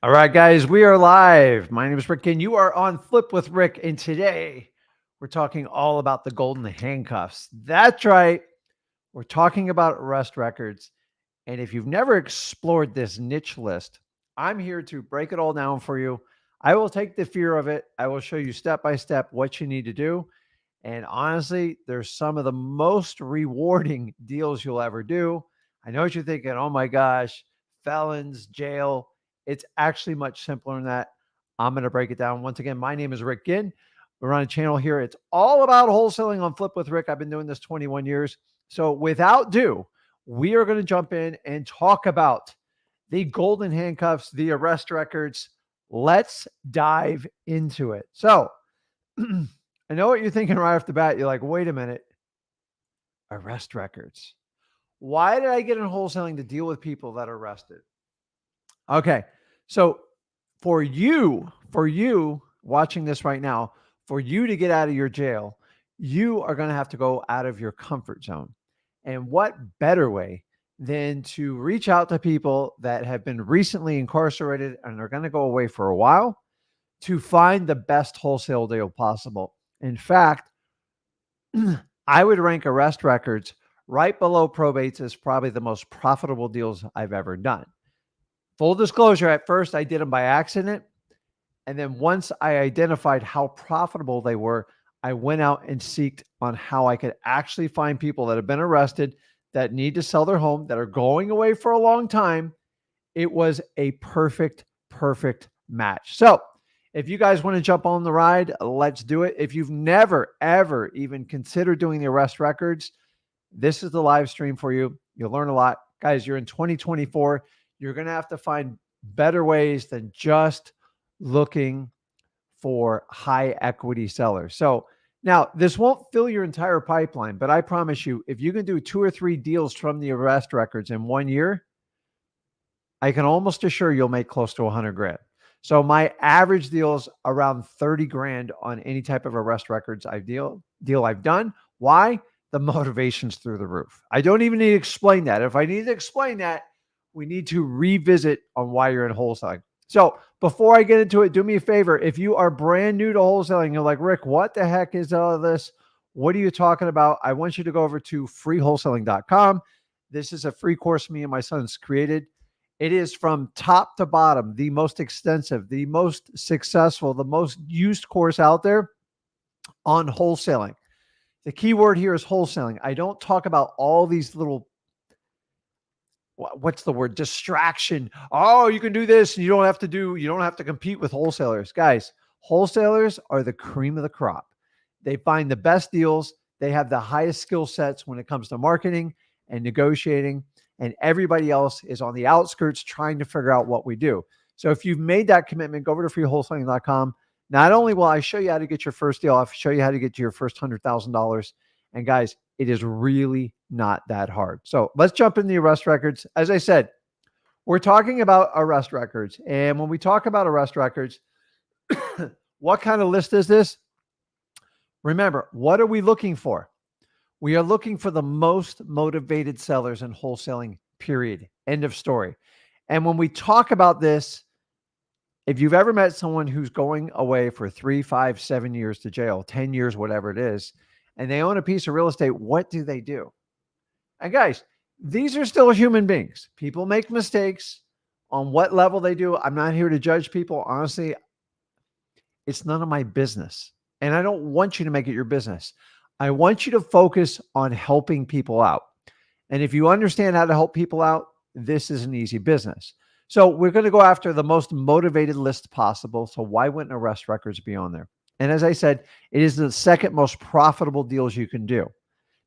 All right, guys, we are live. My name is Rick, and you are on Flip with Rick. And today we're talking all about the golden handcuffs. That's right. We're talking about arrest records. And if you've never explored this niche list, I'm here to break it all down for you. I will take the fear of it. I will show you step by step what you need to do. And honestly, there's some of the most rewarding deals you'll ever do. I know what you're thinking. Oh my gosh, felons, jail. It's actually much simpler than that. I'm going to break it down. Once again, my name is Rick Ginn. We're on a channel here. It's all about wholesaling on Flip with Rick. I've been doing this 21 years. So without ado, we are going to jump in and talk about the golden handcuffs, the arrest records. Let's dive into it. So, I know what you're thinking right off the bat. You're like, wait a minute, arrest records. Why did I get in wholesaling to deal with people that are arrested? Okay. So for you watching this right now, for you to get out of your jail, you are going to have to go out of your comfort zone. And what better way than to reach out to people that have been recently incarcerated and are going to go away for a while to find the best wholesale deal possible. In fact, I would rank arrest records right below probates as probably the most profitable deals I've ever done. Full disclosure, at first I did them by accident. And then once I identified how profitable they were, I went out and seeked on how I could actually find people that have been arrested, that need to sell their home, that are going away for a long time. It was a perfect match. So if you guys want to jump on the ride, let's do it. If you've never, ever even considered doing the arrest records, this is the live stream for you. You'll learn a lot. Guys, you're in 2024. You're going to have to find better ways than just looking for high equity sellers. So now this won't fill your entire pipeline, but I promise you, if you can do 2 or 3 deals from the arrest records in 1 year, I can almost assure you'll make close to 100 grand. So my average deals around 30 grand on any type of arrest records deal I've done. Why? The motivation's through the roof. I don't even need to explain that. If I need to explain that, we need to revisit on why you're in wholesaling. So before I get into it, do me a favor. If you are brand new to wholesaling, you're like, Rick, what the heck is all this? What are you talking about? I want you to go over to freewholesaling.com. This is a free course me and my sons created. It is from top to bottom, the most extensive, the most successful, the most used course out there on wholesaling. The key word here is wholesaling. I don't talk about all these little, what's the word? Distraction. Oh, you can do this and you don't have to compete with wholesalers. Guys, wholesalers are the cream of the crop. They find the best deals. They have the highest skill sets when it comes to marketing and negotiating, and everybody else is on the outskirts trying to figure out what we do. So if you've made that commitment, go over to freewholesaling.com. Not only will I show you how to get your first deal, I'll show you how to get to your first $100,000. And guys, it is really not that hard. So let's jump in the arrest records. As I said, we're talking about arrest records. And when we talk about arrest records, what kind of list is this? Remember, what are we looking for? We are looking for the most motivated sellers in wholesaling, period. End of story. And when we talk about this, if you've ever met someone who's going away for 3, 5, 7 years to jail, 10 years, whatever it is, and they own a piece of real estate, what do they do? And guys, these are still human beings. People make mistakes on what level they do. I'm not here to judge people. Honestly, it's none of my business. And I don't want you to make it your business. I want you to focus on helping people out. And if you understand how to help people out, this is an easy business. So we're going to go after the most motivated list possible. So why wouldn't arrest records be on there? And as I said, it is the second most profitable deals you can do.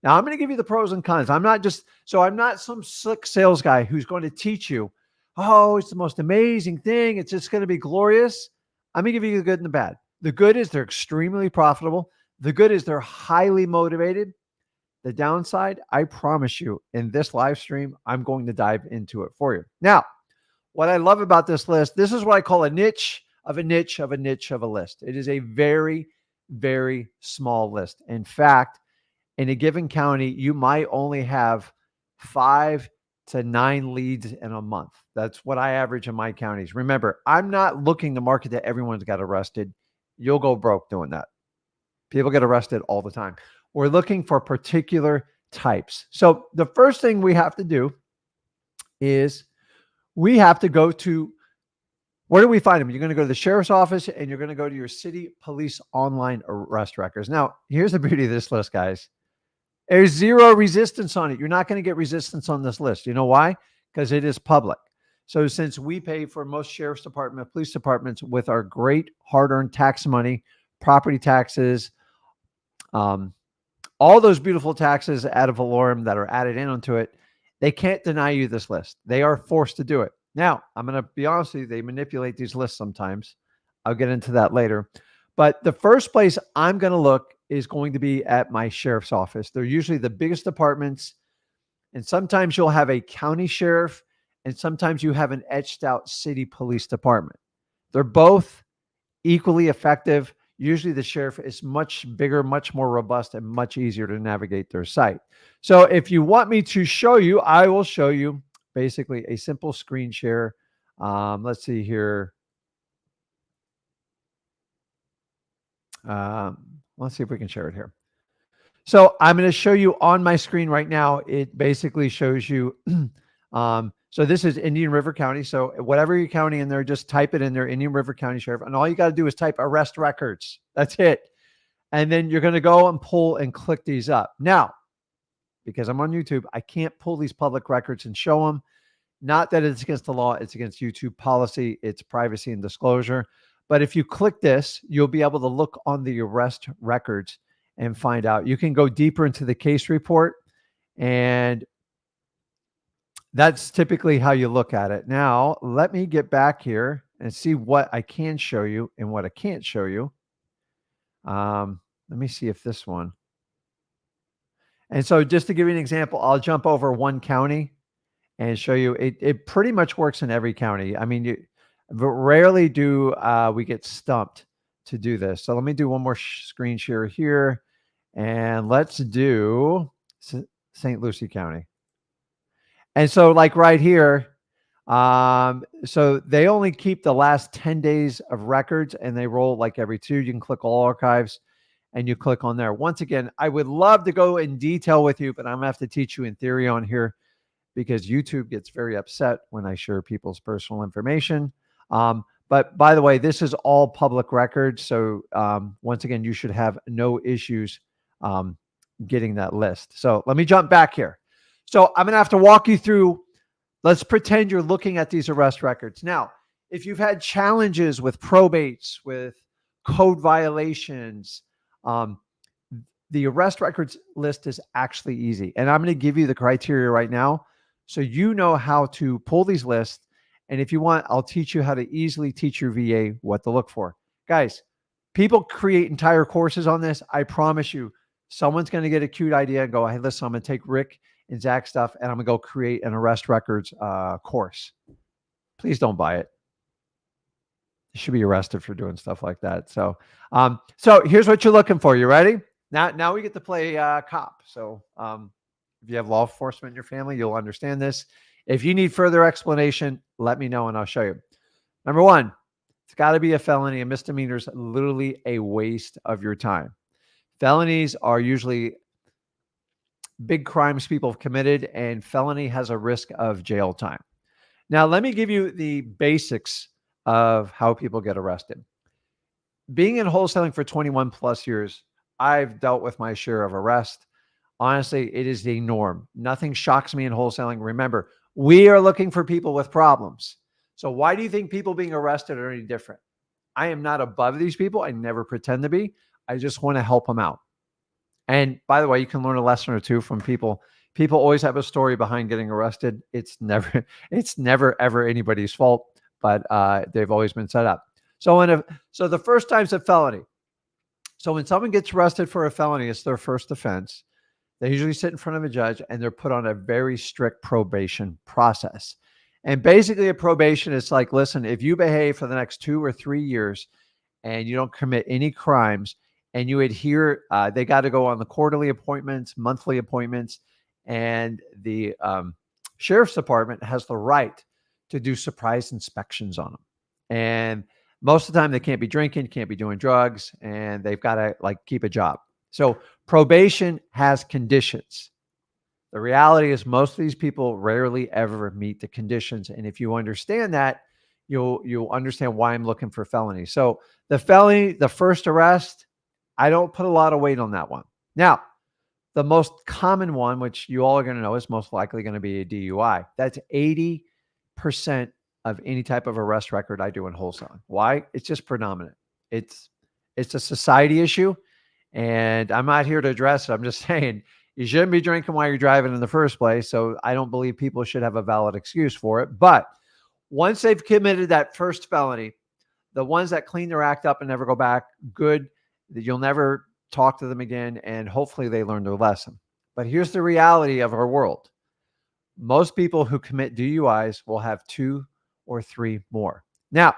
Now I'm going to give you the pros and cons. I'm not some slick sales guy who's going to teach you, oh, it's the most amazing thing. It's just going to be glorious. I'm going to give you the good and the bad. The good is they're extremely profitable. The good is they're highly motivated. The downside, I promise you, in this live stream, I'm going to dive into it for you. Now, what I love about this list, this is what I call a niche of a niche of a niche of a list. It is a very, very small list. In fact, in a given county, you might only have 5 to 9 leads in a month. That's what I average in my counties. Remember, I'm not looking to market that everyone's got arrested. You'll go broke doing that. People get arrested all the time. We're looking for particular types. So the first thing we have to do is we have to go to, where do we find them? You're going to go to the sheriff's office and you're going to go to your city police online arrest records. Now, here's the beauty of this list, guys. There's zero resistance on it. You're not going to get resistance on this list. You know why? Because it is public. So since we pay for most sheriff's department, police departments with our great hard-earned tax money, property taxes, all those beautiful taxes ad valorem that are added in onto it, they can't deny you this list. They are forced to do it. Now, I'm going to be honest with you, they manipulate these lists sometimes. I'll get into that later. But the first place I'm going to look is going to be at my sheriff's office. They're usually the biggest departments. And sometimes you'll have a county sheriff, and sometimes you have an etched out city police department. They're both equally effective. Usually the sheriff is much bigger, much more robust, and much easier to navigate their site. So if you want me to show you, I will show you basically a simple screen share. Let's see here. Let's see if we can share it here. So I'm going to show you on my screen right now. It basically shows you. So this is Indian River County. So whatever your county in there, just type it in there, Indian River County Sheriff. And all you got to do is type arrest records. That's it. And then you're going to go and pull and click these up. Now, because I'm on YouTube, I can't pull these public records and show them. Not that it's against the law. It's against YouTube policy. It's privacy and disclosure. But if you click this, you'll be able to look on the arrest records and find out. You can go deeper into the case report, and that's typically how you look at it. Now, let me get back here and see what I can show you and what I can't show you. Let me see if this one. And so just to give you an example, I'll jump over one county and show you. It pretty much works in every county. I mean, rarely do we get stumped to do this. So let me do one more screen share here. And let's do St. Lucie County. And so like right here, so they only keep the last 10 days of records and they roll like every 2. You can click all archives and you click on there. Once again, I would love to go in detail with you, but I'm going to have to teach you in theory on here because YouTube gets very upset when I share people's personal information. But by the way, this is all public records. So once again, you should have no issues getting that list. So let me jump back here. So I'm going to have to walk you through. Let's pretend you're looking at these arrest records. Now, if you've had challenges with probates, with code violations, the arrest records list is actually easy. And I'm going to give you the criteria right now so you know how to pull these lists. And if you want, I'll teach you how to easily teach your VA what to look for. Guys, people create entire courses on this. I promise you, someone's going to get a cute idea and go, hey, listen, I'm going to take Rick and Zach stuff and I'm going to go create an arrest records course. Please don't buy it. You should be arrested for doing stuff like that. So, so here's what you're looking for. You ready? Now we get to play cop. So if you have law enforcement in your family, you'll understand this. If you need further explanation, let me know and I'll show you. Number one, it's got to be a felony. A misdemeanor is literally a waste of your time. Felonies are usually big crimes people have committed, and felony has a risk of jail time. Now, let me give you the basics of how people get arrested. Being in wholesaling for 21 plus years, I've dealt with my share of arrest. Honestly, it is the norm. Nothing shocks me in wholesaling. Remember, we are looking for people with problems. So why do you think people being arrested are any different? I am not above these people. I never pretend to be. I just want to help them out. And by the way, you can learn a lesson or two from people. People always have a story behind getting arrested. It's never ever anybody's fault, but they've always been set up. So the first time's a felony. So when someone gets arrested for a felony, it's their first offense. They usually sit in front of a judge and they're put on a very strict probation process. And basically a probation is like, listen, if you behave for the next 2 or 3 years and you don't commit any crimes and you adhere, they got to go on the quarterly appointments, monthly appointments, and the Sheriff's Department has the right to do surprise inspections on them. And most of the time they can't be drinking, can't be doing drugs, and they've got to like keep a job. So probation has conditions. The reality is most of these people rarely ever meet the conditions. And if you understand that, you'll understand why I'm looking for felony. So the felony, the first arrest, I don't put a lot of weight on that one. Now, the most common one, which you all are going to know, is most likely going to be a DUI. That's 80% of any type of arrest record I do in wholesaling. Why? It's just predominant. It's a society issue, and I'm not here to address it. I'm just saying you shouldn't be drinking while you're driving in the first place. So I don't believe people should have a valid excuse for it. But once they've committed that first felony, the ones that clean their act up and never go back, good. You'll never talk to them again, and hopefully they learn their lesson. But here's the reality of our world. Most people who commit DUIs will have 2 or 3 more. Now,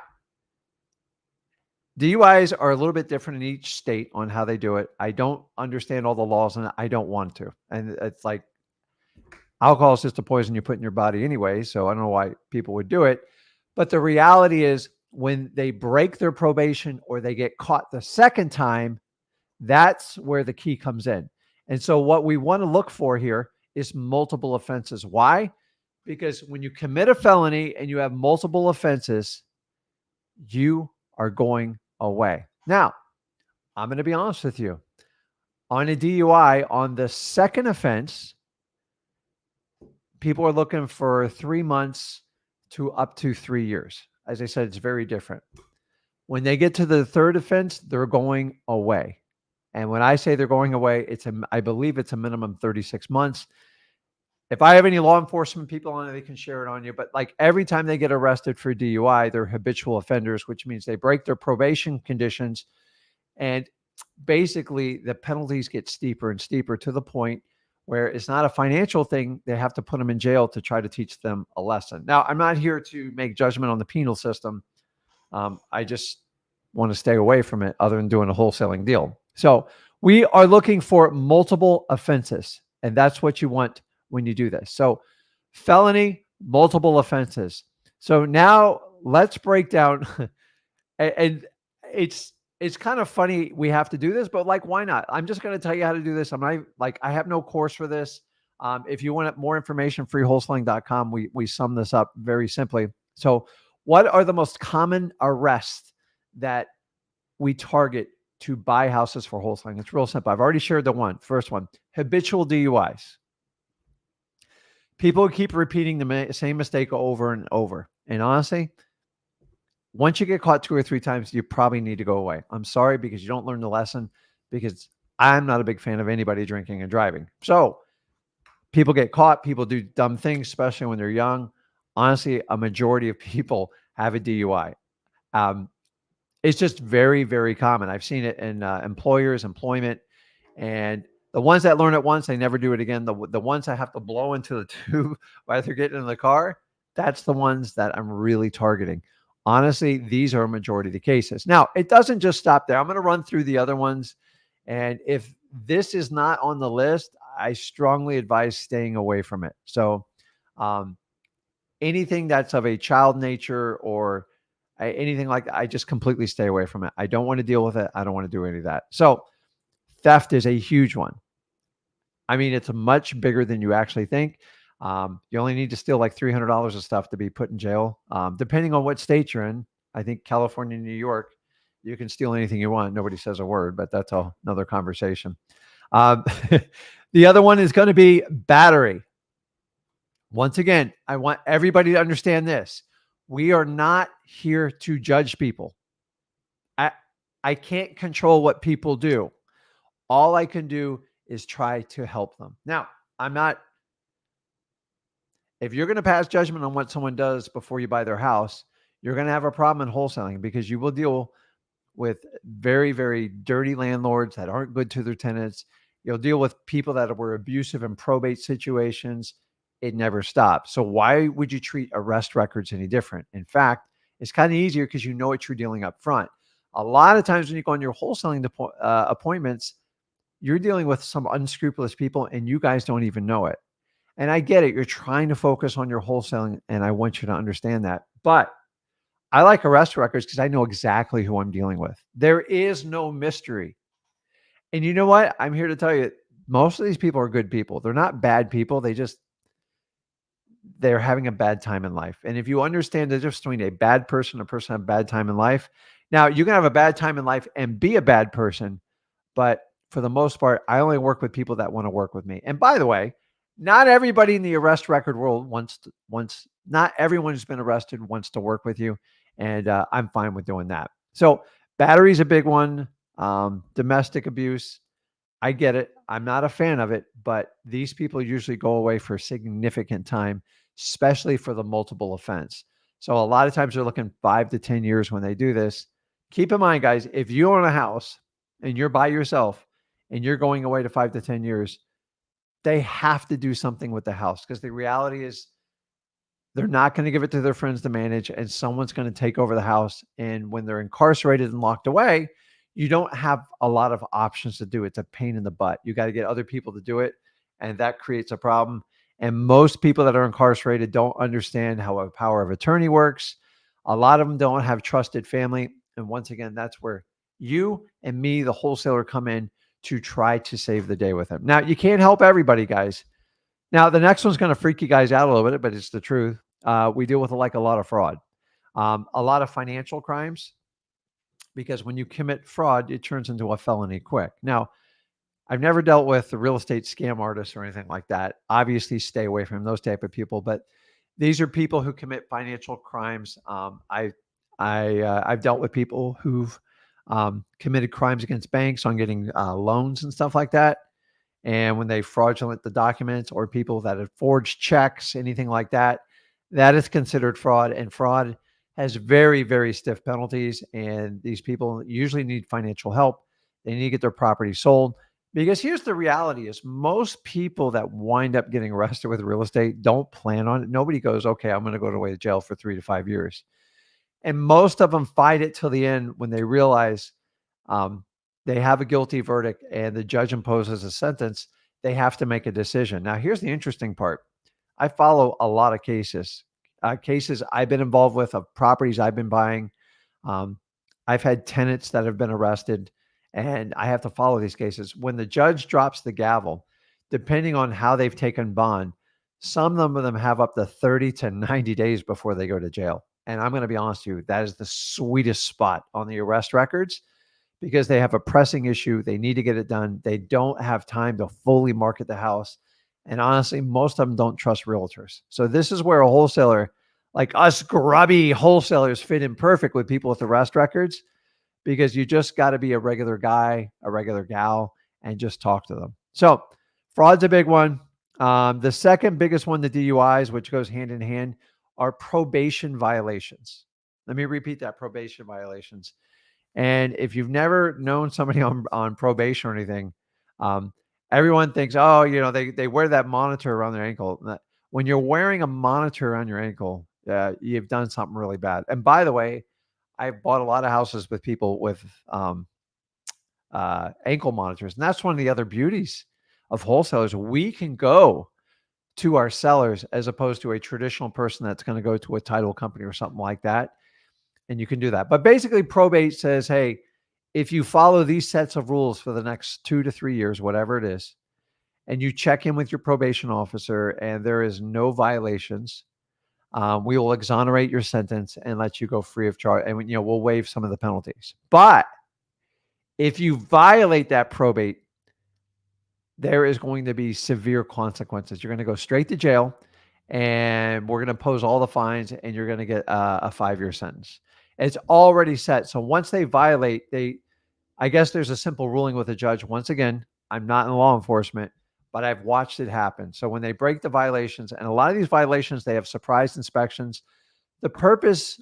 DUIs are a little bit different in each state on how they do it. I don't understand all the laws, and I don't want to. And it's like alcohol is just a poison you put in your body anyway, so I don't know why people would do it. But the reality is when they break their probation or they get caught the second time, that's where the key comes in. And so what we want to look for here is multiple offenses. Why? Because when you commit a felony and you have multiple offenses, you are going away. Now, I'm going to be honest with you. On a DUI, on the second offense, people are looking for 3 months to up to 3 years. As I said, it's very different. When they get to the third offense, they're going away. And when I say they're going away, I believe it's a minimum 36 months. If I have any law enforcement people on it, they can share it on you. But like every time they get arrested for DUI, they're habitual offenders, which means they break their probation conditions. And basically the penalties get steeper and steeper to the point where it's not a financial thing. They have to put them in jail to try to teach them a lesson. Now, I'm not here to make judgment on the penal system. I just want to stay away from it other than doing a wholesaling deal. So we are looking for multiple offenses, and that's what you want when you do this. So felony, multiple offenses. So now let's break down, and it's kind of funny we have to do this, but like, why not? I'm just going to tell you how to do this. I have no course for this. If you want more information, freewholesaling.com, we sum this up very simply. So what are the most common arrests that we target to buy houses for wholesaling? It's real simple. I've already shared the first one, habitual DUIs. People keep repeating the same mistake over and over. And honestly, once you get caught 2 or 3 times, you probably need to go away. I'm sorry, because you don't learn the lesson, because I'm not a big fan of anybody drinking and driving. So people get caught. People do dumb things, especially when they're young. Honestly, a majority of people have a DUI. It's just very, very common. I've seen it in employers, employment, and the ones that learn it once, they never do it again. The ones that have to blow into the tube while they're getting in the car, that's the ones that I'm really targeting. Honestly, these are a majority of the cases. Now, it doesn't just stop there. I'm going to run through the other ones. And if this is not on the list, I strongly advise staying away from it. So anything that's of a child nature or anything like that, I just completely stay away from it. I don't want to deal with it. I don't want to do any of that. So theft is a huge one. I mean, it's much bigger than you actually think. You only need to steal like $300 of stuff to be put in jail. Depending on what state you're in, I think California and New York, you can steal anything you want. Nobody says a word, but that's another conversation. The other one is going to be battery. Once again, I want everybody to understand this. We are not here to judge people. I can't control what people do. All I can do is try to help them. Now, if you're going to pass judgment on what someone does before you buy their house, you're going to have a problem in wholesaling, because you will deal with very, very dirty landlords that aren't good to their tenants. You'll deal with people that were abusive in probate situations. It never stops. So why would you treat arrest records any different? In fact, it's kind of easier because you know what you're dealing up front. A lot of times when you go on your wholesaling appointments, you're dealing with some unscrupulous people and you guys don't even know it. And I get it. You're trying to focus on your wholesaling, and I want you to understand that. But I like arrest records because I know exactly who I'm dealing with. There is no mystery. And you know what? I'm here to tell you, most of these people are good people. They're not bad people. They're having a bad time in life. And if you understand the difference between a bad person and a person having a bad time in life, now you can have a bad time in life and be a bad person. But for the most part, I only work with people that want to work with me. And by the way, not everybody in the arrest record world not everyone who's been arrested wants to work with you. And I'm fine with doing that. So battery's a big one. Domestic abuse. I get it. I'm not a fan of it, but these people usually go away for significant time, especially for the multiple offense. So a lot of times they're looking 5 to 10 years when they do this. Keep in mind, guys, if you own a house and you're by yourself and you're going away to 5 to 10 years, they have to do something with the house because the reality is they're not going to give it to their friends to manage, and someone's going to take over the house. And when they're incarcerated and locked away, you don't have a lot of options to do it. It's a pain in the butt. You got to get other people to do it, and that creates a problem. And most people that are incarcerated don't understand how a power of attorney works. A lot of them don't have trusted family. And once again, that's where you and me, the wholesaler, come in to try to save the day with them. Now, you can't help everybody, guys. Now, the next one's going to freak you guys out a little bit, but it's the truth. We deal with a lot of fraud, a lot of financial crimes, because when you commit fraud, it turns into a felony quick. Now, I've never dealt with the real estate scam artists or anything like that. Obviously, stay away from those type of people. But these are people who commit financial crimes. I've dealt with people who've committed crimes against banks on getting loans and stuff like that. And when they fraudulent the documents, or people that have forged checks, anything like that, that is considered fraud. And fraud has very, very stiff penalties. And these people usually need financial help. They need to get their property sold. Because here's the reality is most people that wind up getting arrested with real estate don't plan on it. Nobody goes, okay, I'm going to go away to jail for 3 to 5 years. And most of them fight it till the end when they realize they have a guilty verdict and the judge imposes a sentence. They have to make a decision. Now, here's the interesting part. I follow a lot of cases I've been involved with, of properties I've been buying. I've had tenants that have been arrested, and I have to follow these cases. When the judge drops the gavel, depending on how they've taken bond, some of them have up to 30 to 90 days before they go to jail. And I'm going to be honest with you, that is the sweetest spot on the arrest records, because they have a pressing issue. They need to get it done. They don't have time to fully market the house. And honestly, most of them don't trust realtors. So this is where a wholesaler like us grubby wholesalers fit in perfect with people with arrest records, because you just got to be a regular guy, a regular gal, and just talk to them. So fraud's a big one. The second biggest one, the DUIs, which goes hand in hand, are probation violations. Let me repeat that: probation violations. And if you've never known somebody on probation or anything, everyone thinks, oh, they wear that monitor around their ankle. When you're wearing a monitor around your ankle, you've done something really bad. And by the way, I've bought a lot of houses with people with ankle monitors. And that's one of the other beauties of wholesalers. We can go to our sellers as opposed to a traditional person that's going to go to a title company or something like that. And you can do that. But basically, probate says, hey, if you follow these sets of rules for the next 2 to 3 years, whatever it is, and you check in with your probation officer and there is no violations, we will exonerate your sentence and let you go free of charge. And we'll waive some of the penalties. But if you violate that probate, there is going to be severe consequences. You're going to go straight to jail, and we're going to impose all the fines, and you're going to get a 5-year sentence. It's already set. So once they violate, I guess there's a simple ruling with the judge. Once again, I'm not in law enforcement, but I've watched it happen. So when they break the violations, and a lot of these violations, they have surprise inspections. The purpose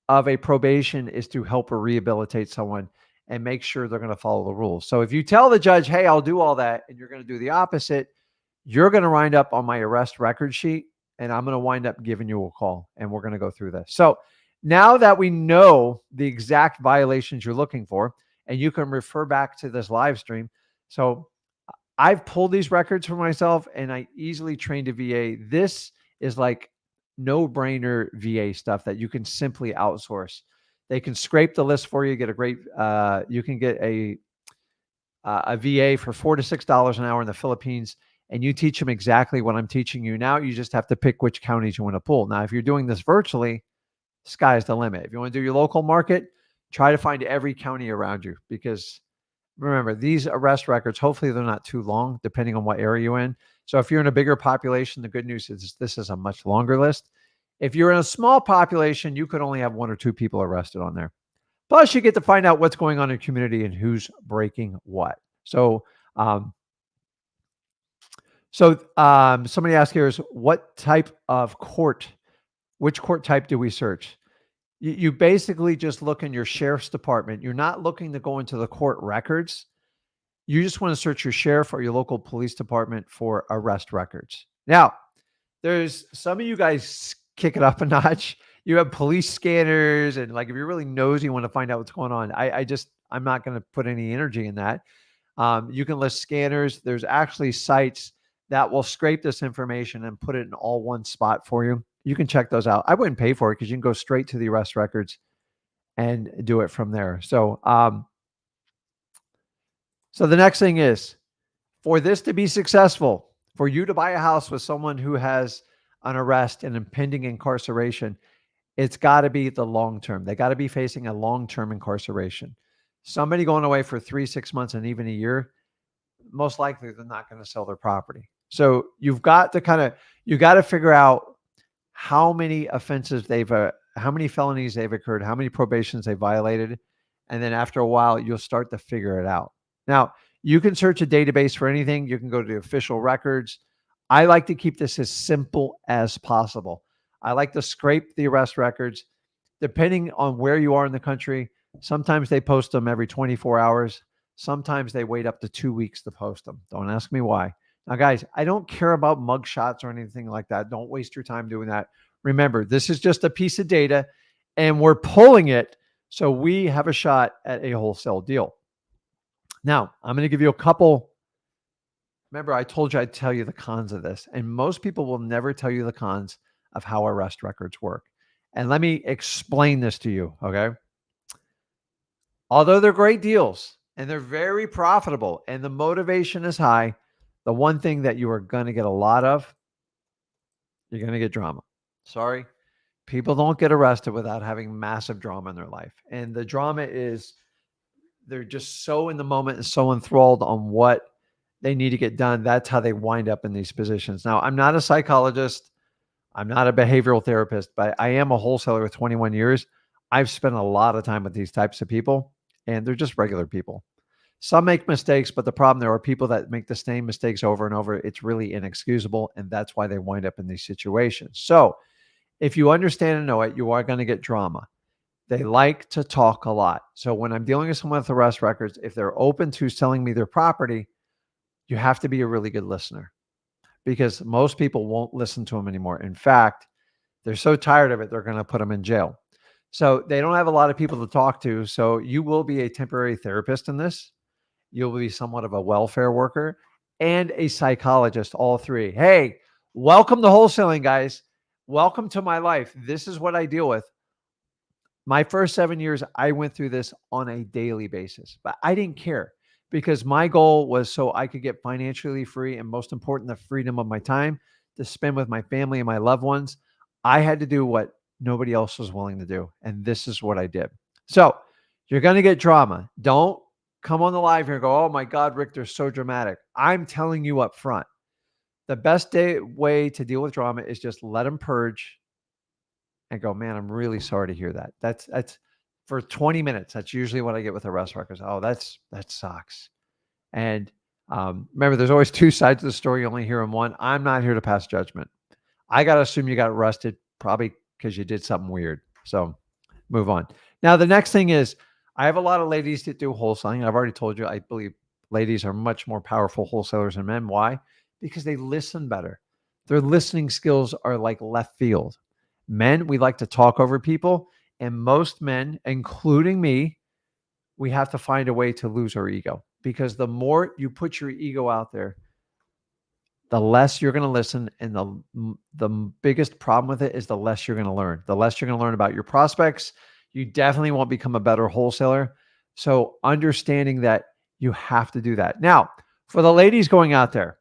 of a probation is to help or rehabilitate someone and make sure they're going to follow the rules. So if you tell the judge, hey, I'll do all that, and you're going to do the opposite, you're going to wind up on my arrest record sheet, and I'm going to wind up giving you a call, and we're going to go through this. So now that we know the exact violations you're looking for, and you can refer back to this live stream. So I've pulled these records for myself and I easily trained a VA. This is like no-brainer VA stuff that you can simply outsource. They can scrape the list for you, get a great, you can get a VA for $4 to $6 an hour in the Philippines, and you teach them exactly what I'm teaching you. Now you just have to pick which counties you want to pull. Now, if you're doing this virtually, sky's the limit. If you want to do your local market, try to find every county around you, because remember, these arrest records, hopefully they're not too long, depending on what area you're in. So if you're in a bigger population, the good news is this is a much longer list. If you're in a small population, you could only have 1 or 2 people arrested on there. Plus, you get to find out what's going on in your community and who's breaking what. So, somebody asked here is what type of court, which court type do we search? You basically just look in your sheriff's department. You're not looking to go into the court records. You just want to search your sheriff or your local police department for arrest records. Now, there's some of you guys kick it up a notch. You have police scanners, and like if you're really nosy, you want to find out what's going on. I'm not going to put any energy in that. You can list scanners. There's actually sites that will scrape this information and put it in all one spot for you. You can check those out. I wouldn't pay for it because you can go straight to the arrest records and do it from there. So the next thing is, for this to be successful, for you to buy a house with someone who has an arrest and impending incarceration, it's got to be the long term. They got to be facing a long-term incarceration. Somebody going away for 3, 6 months, and even a year, most likely they're not going to sell their property. So you've got to you got to figure out how many offenses how many felonies they've occurred, how many probations they violated. And then after a while, you'll start to figure it out. Now, you can search a database for anything. You can go to the official records. I like to keep this as simple as possible. I like to scrape the arrest records. Depending on where you are in the country, sometimes they post them every 24 hours. Sometimes they wait up to 2 weeks to post them. Don't ask me why. Now, guys, I don't care about mug shots or anything like that. Don't waste your time doing that. Remember, this is just a piece of data, and we're pulling it so we have a shot at a wholesale deal. Now, I'm going to give you a couple. Remember, I told you I'd tell you the cons of this, and most people will never tell you the cons of how arrest records work. And let me explain this to you, okay? Although they're great deals and they're very profitable and the motivation is high, the one thing that you are going to get a lot of, you're going to get drama. Sorry. People don't get arrested without having massive drama in their life. And the drama is they're just so in the moment and so enthralled on what they need to get done. That's how they wind up in these positions. Now, I'm not a psychologist. I'm not a behavioral therapist, but I am a wholesaler with 21 years. I've spent a lot of time with these types of people, and they're just regular people. Some make mistakes, but the problem, there are people that make the same mistakes over and over. It's really inexcusable, and that's why they wind up in these situations. So if you understand and know it, you are going to get drama. They like to talk a lot. So when I'm dealing with someone with arrest records, if they're open to selling me their property, you have to be a really good listener, because most people won't listen to them anymore. In fact, they're so tired of it, they're going to put them in jail. So they don't have a lot of people to talk to. So you will be a temporary therapist in this. You'll be somewhat of a welfare worker and a psychologist, all three. Hey, welcome to wholesaling, guys. Welcome to my life. This is what I deal with. My first 7 years, I went through this on a daily basis, but I didn't care, because my goal was so I could get financially free, and most important, the freedom of my time to spend with my family and my loved ones. I had to do what nobody else was willing to do, and this is what I did. So you're going to get drama. Don't come on the live here and go, oh my God, Rick, they're so dramatic. I'm telling you up front, the best way to deal with drama is just let them purge and go, man, I'm really sorry to hear that. That's for 20 minutes. That's usually what I get with arrest records. Oh, that sucks. And remember, there's always two sides of the story. You only hear them one. I'm not here to pass judgment. I got to assume you got arrested probably because you did something weird. So move on. Now, the next thing is, I have a lot of ladies that do wholesaling. I've already told you, I believe ladies are much more powerful wholesalers than men. Why? Because they listen better. Their listening skills are like left field. Men, we like to talk over people. And most men, including me, we have to find a way to lose our ego. because the more you put your ego out there, the less you're going to listen. And the biggest problem with it is the less you're going to learn. The less you're going to learn about your prospects, you definitely won't become a better wholesaler. So understanding that you have to do that. Now, for the ladies going out there,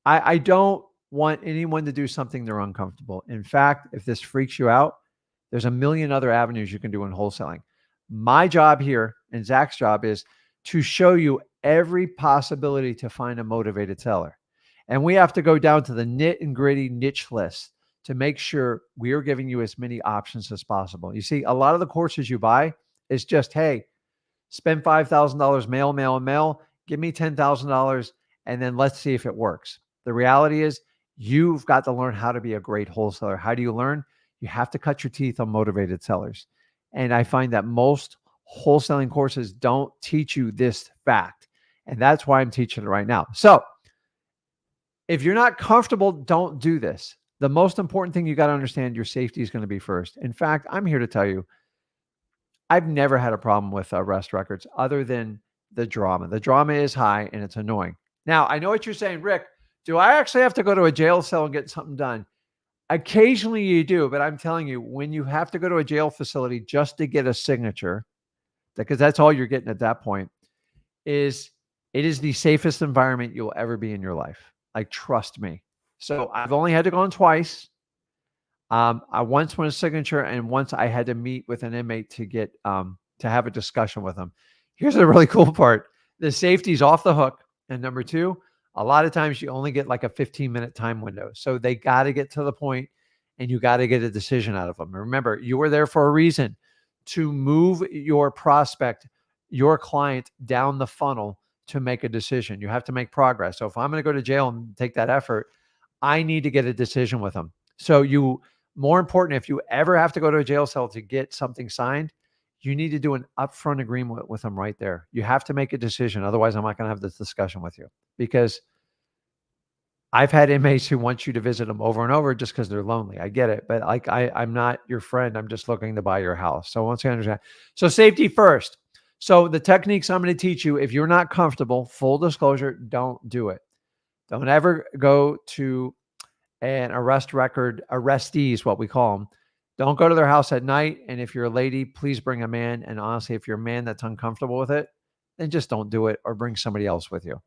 I don't want anyone to do something they're uncomfortable. In fact, if this freaks you out, there's a million other avenues you can do in wholesaling. My job here and Zach's job is to show you every possibility to find a motivated seller. And we have to go down to the nit and gritty niche list to make sure we are giving you as many options as possible. You see, a lot of the courses you buy is just, hey, spend $5,000, mail, give me $10,000, and then let's see if it works. The reality is you've got to learn how to be a great wholesaler. How do you learn? You have to cut your teeth on motivated sellers. And I find that most wholesaling courses don't teach you this fact. And that's why I'm teaching it right now. So if you're not comfortable, don't do this. The most important thing you got to understand, your safety is going to be first. In fact, I'm here to tell you, I've never had a problem with arrest records other than the drama. The drama is high and it's annoying. Now, I know what you're saying, Rick. Do I actually have to go to a jail cell and get something done? Occasionally you do, but I'm telling you, when you have to go to a jail facility just to get a signature, because that's all you're getting at that point, it is the safest environment you'll ever be in your life. Like, trust me. So I've only had to go on twice. I once went a signature, and once I had to meet with an inmate to get to have a discussion with them. Here's the really cool part: the safety's off the hook, and number two, a lot of times you only get like a 15-minute time window. So they got to get to the point, and you got to get a decision out of them. Remember, you were there for a reason, to move your prospect, your client down the funnel to make a decision. You have to make progress. So if I'm going to go to jail and take that effort, I need to get a decision with them. So more important, if you ever have to go to a jail cell to get something signed, you need to do an upfront agreement with them right there. You have to make a decision. Otherwise, I'm not going to have this discussion with you, because I've had inmates who want you to visit them over and over just because they're lonely. I get it. But like, I'm not your friend. I'm just looking to buy your house. So once you understand, so safety first. So the techniques I'm going to teach you, if you're not comfortable, full disclosure, don't do it. Don't ever go to an arrest record, arrestees, what we call them. Don't go to their house at night. And if you're a lady, please bring a man. And honestly, if you're a man that's uncomfortable with it, then just don't do it, or bring somebody else with you.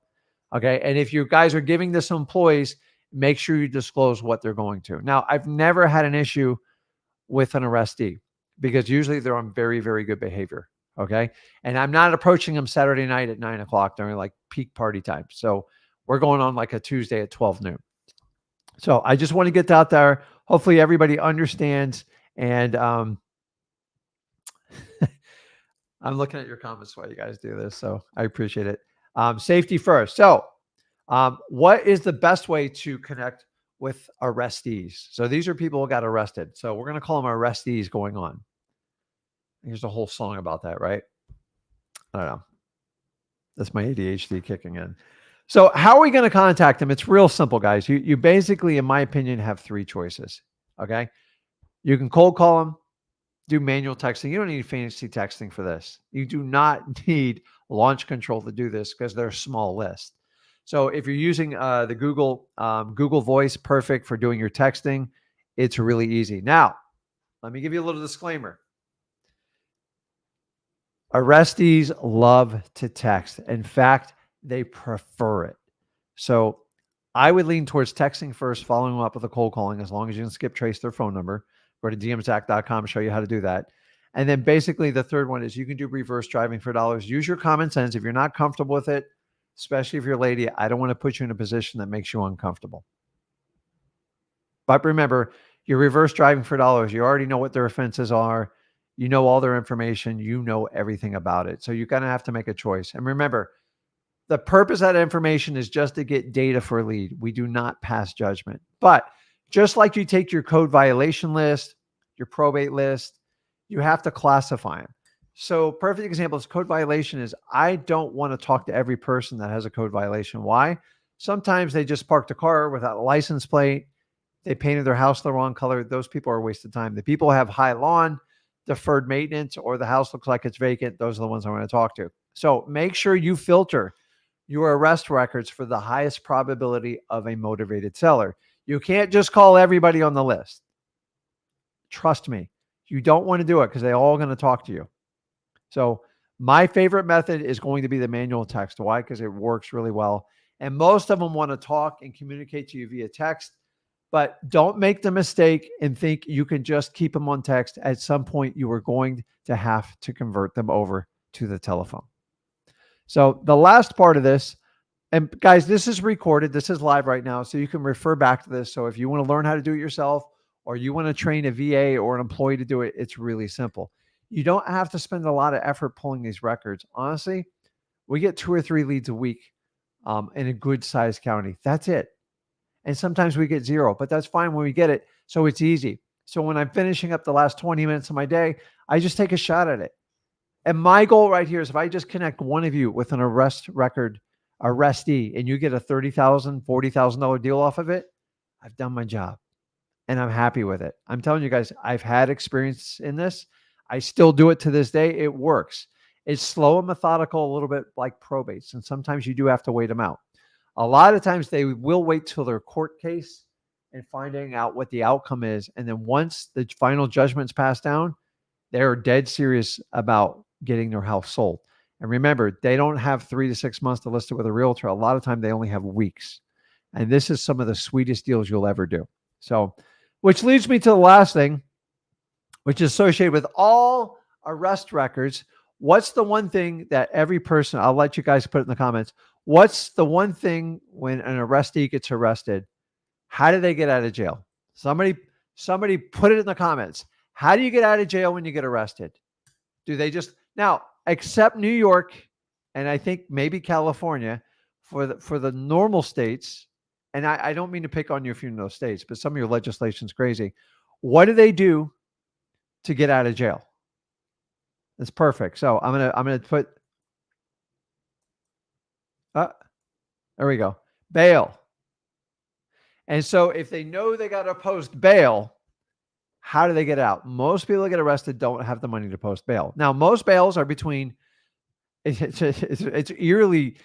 Okay. And if you guys are giving this to employees, make sure you disclose what they're going to. Now, I've never had an issue with an arrestee, because usually they're on very, very good behavior. Okay. And I'm not approaching them Saturday night at 9 o'clock during like peak party time. So we're going on like a Tuesday at 12 noon. So I just want to get out there. Hopefully everybody understands. And I'm looking at your comments while you guys do this, so I appreciate it. Safety first. So what is the best way to connect with arrestees? So these are people who got arrested. So we're going to call them arrestees going on. Here's a whole song about that, right? I don't know. That's my ADHD kicking in. So how are we going to contact them? It's real simple, guys. You basically, in my opinion, have three choices. Okay. You can cold call them, do manual texting. You don't need fancy texting for this. You do not need launch control to do this, because they're a small list. So if you're using the Google Voice, perfect for doing your texting. It's really easy. Now, let me give you a little disclaimer. Arrestees love to text. In fact, they prefer it. So I would lean towards texting first, following up with a cold calling, as long as you can skip trace their phone number. Go to dmzach.com, show you how to do that. And then basically the third one is you can do reverse driving for dollars. Use your common sense. If you're not comfortable with it, especially if you're a lady, I don't want to put you in a position that makes you uncomfortable. But remember, you're reverse driving for dollars. You already know what their offenses are. You know all their information. You know everything about it. So you're going to have to make a choice. And remember, the purpose of that information is just to get data for a lead. We do not pass judgment. But just like you take your code violation list, your probate list, you have to classify them. So perfect example is code violation is, I don't want to talk to every person that has a code violation. Why? Sometimes they just parked a car without a license plate. They painted their house the wrong color. Those people are a waste of time. The people who have high lawn, deferred maintenance, or the house looks like it's vacant, those are the ones I want to talk to. So make sure you filter your arrest records for the highest probability of a motivated seller. You can't just call everybody on the list. Trust me, you don't want to do it because they're all going to talk to you. So my favorite method is going to be the manual text. Why? Because it works really well. And most of them want to talk and communicate to you via text. But don't make the mistake and think you can just keep them on text. At some point, you are going to have to convert them over to the telephone. So the last part of this, and guys, this is recorded. This is live right now. So you can refer back to this. So if you want to learn how to do it yourself, or you want to train a VA or an employee to do it, it's really simple. You don't have to spend a lot of effort pulling these records. Honestly, we get 2 or 3 leads a week in a good sized county. That's it. And sometimes we get 0, but that's fine when we get it. So it's easy. So when I'm finishing up the last 20 minutes of my day, I just take a shot at it. And my goal right here is if I just connect one of you with an arrest record, arrestee, and you get a $30,000, $40,000 deal off of it, I've done my job and I'm happy with it. I'm telling you guys, I've had experience in this. I still do it to this day. It works. It's slow and methodical, a little bit like probates. And sometimes you do have to wait them out. A lot of times they will wait till their court case and finding out what the outcome is. And then once the final judgment's passed down, they're dead serious about getting their house sold. And remember, they don't have 3 to 6 months to list it with a realtor. A lot of time they only have weeks. And this is some of the sweetest deals you'll ever do. So, which leads me to the last thing, which is associated with all arrest records. What's the one thing that every person, I'll let you guys put it in the comments. What's the one thing when an arrestee gets arrested? How do they get out of jail? Somebody put it in the comments. How do you get out of jail when you get arrested? Do they just, now, except New York, and I think maybe California, for the normal states, and I don't mean to pick on you if you're in those states, but some of your legislation's crazy. What do they do to get out of jail? That's perfect. So I'm gonna put, there we go, bail. And so if they know they got to post bail, how do they get out? Most people that get arrested don't have the money to post bail. Now, most bails are between, it's eerily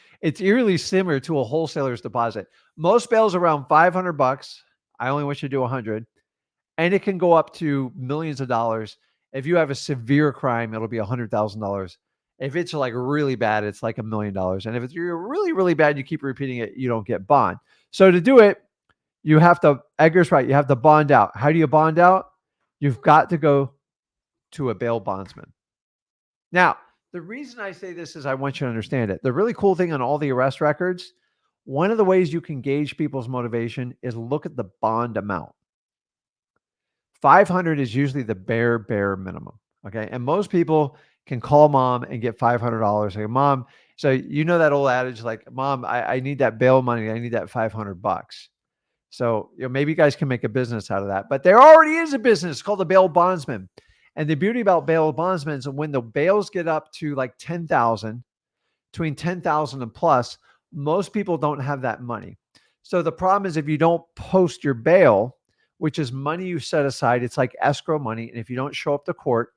similar to a wholesaler's deposit. Most bails around $500. I only want you to do 100, and it can go up to millions of dollars. If you have a severe crime, it'll be $100,000. If it's like really bad, it's like $1 million. And if you're really, really bad, you keep repeating it, you don't get bond. So to do it, you have to, Edgar's right, you have to bond out. How do you bond out? You've got to go to a bail bondsman. Now, the reason I say this is I want you to understand it. The really cool thing on all the arrest records, one of the ways you can gauge people's motivation is look at the bond amount. 500 is usually the bare minimum. Okay. And most people can call mom and get $500. Say, mom, so you know that old adage, like, mom, I need that bail money. I need that $500. So, maybe you guys can make a business out of that, but there already is a business called the bail bondsman. And the beauty about bail bondsmen is when the bails get up to like 10,000, between 10,000 and plus, most people don't have that money. So the problem is if you don't post your bail, which is money you set aside, it's like escrow money. And if you don't show up to court,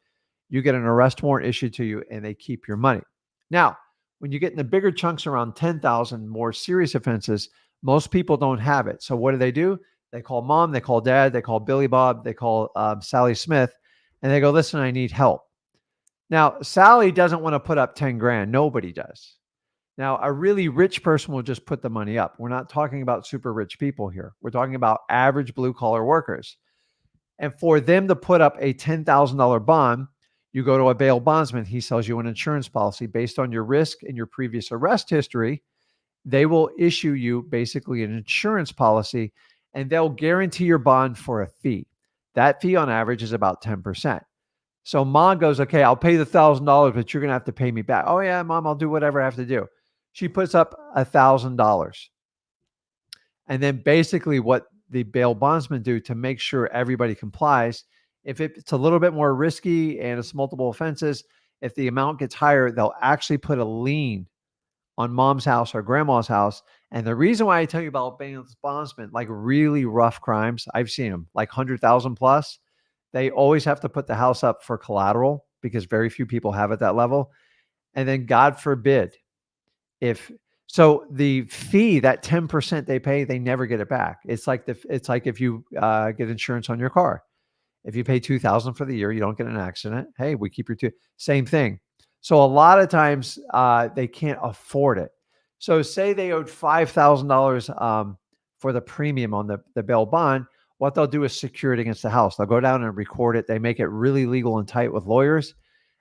you get an arrest warrant issued to you and they keep your money. Now, when you get in the bigger chunks around 10,000, more serious offenses, most people don't have it. So what do? They call mom, they call dad, they call Billy Bob, they call Sally Smith, and they go, listen, I need help. Now, Sally doesn't want to put up 10 grand. Nobody does. Now, a really rich person will just put the money up. We're not talking about super rich people here. We're talking about average blue collar workers. And for them to put up a $10,000 bond, you go to a bail bondsman. He sells you an insurance policy based on your risk and your previous arrest history. They will issue you basically an insurance policy, and they'll guarantee your bond for a fee. That fee on average is about 10%. So mom goes, okay, I'll pay the $1,000, but you're going to have to pay me back. Oh yeah, mom, I'll do whatever I have to do. She puts up $1,000. And then basically what the bail bondsmen do to make sure everybody complies, if it's a little bit more risky and it's multiple offenses, if the amount gets higher, they'll actually put a lien on mom's house or grandma's house. And the reason why I tell you about bail bondsmen, like really rough crimes, I've seen them like 100,000 plus. They always have to put the house up for collateral because very few people have at that level. And then God forbid, if so the fee, that 10% they pay, they never get it back. It's like if you get insurance on your car. If you pay 2,000 for the year, you don't get an accident. Hey, we keep your same thing. So a lot of times they can't afford it. So say they owed $5,000 for the premium on the bail bond. What they'll do is secure it against the house. They'll go down and record it. They make it really legal and tight with lawyers,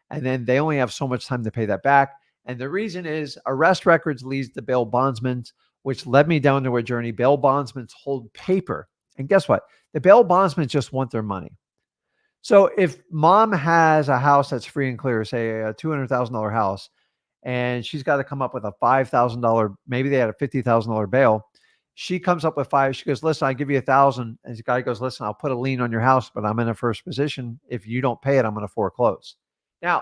and then they only have so much time to pay that back. And the reason is arrest records leads to bail bondsmen, which led me down to a journey. Bail bondsmen hold paper. And guess what? The bail bondsmen just want their money. So if mom has a house that's free and clear, say a $200,000 house, and she's got to come up with a $5,000, maybe they had a $50,000 bail. She comes up with five. She goes, listen, I'll give you 1,000. And the guy goes, listen, I'll put a lien on your house, but I'm in a first position. If you don't pay it, I'm going to foreclose. Now,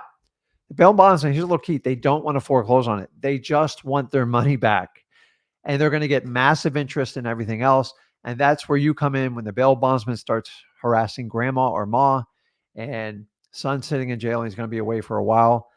the bail bondsman, here's a little key. They don't want to foreclose on it. They just want their money back. And they're going to get massive interest in everything else. And that's where you come in when the bail bondsman starts harassing grandma or ma, and son's sitting in jail and he's going to be away for a while.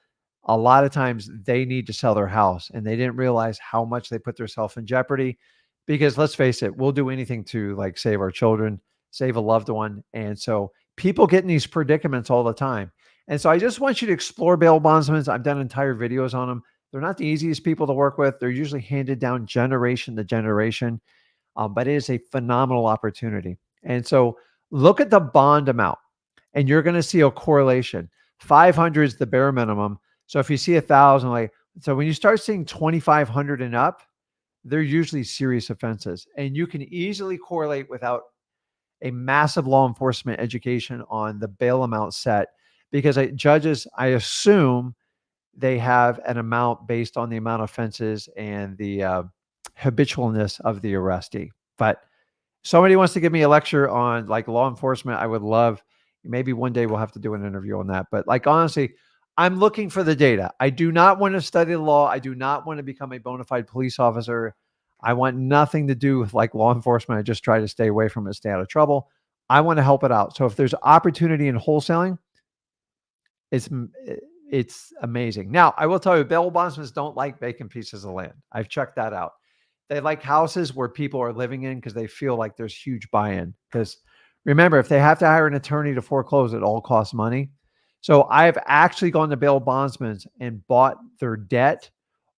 A lot of times they need to sell their house, and they didn't realize how much they put themselves in jeopardy, because let's face it, we'll do anything to like save our children, save a loved one. And so people get in these predicaments all the time. And so I just want you to explore bail bondsmen. I've done entire videos on them. They're not the easiest people to work with. They're usually handed down generation to generation, but it is a phenomenal opportunity. And so look at the bond amount, and you're going to see a correlation. 500 is the bare minimum. So if you see 1,000, so when you start seeing 2,500 and up, they're usually serious offenses. And you can easily correlate without a massive law enforcement education on the bail amount set, because judges, I assume, they have an amount based on the amount of offenses and the habitualness of the arrestee. But somebody wants to give me a lecture on like law enforcement, I would love, maybe one day we'll have to do an interview on that. But like, honestly, I'm looking for the data. I do not want to study the law. I do not want to become a bona fide police officer. I want nothing to do with like law enforcement. I just try to stay away from it, stay out of trouble. I want to help it out. So if there's opportunity in wholesaling, it's amazing. Now, I will tell you, bail bondsmen don't like vacant pieces of land. I've checked that out. They like houses where people are living in because they feel like there's huge buy-in. Because remember, if they have to hire an attorney to foreclose, it all costs money. So I've actually gone to bail bondsmen and bought their debt,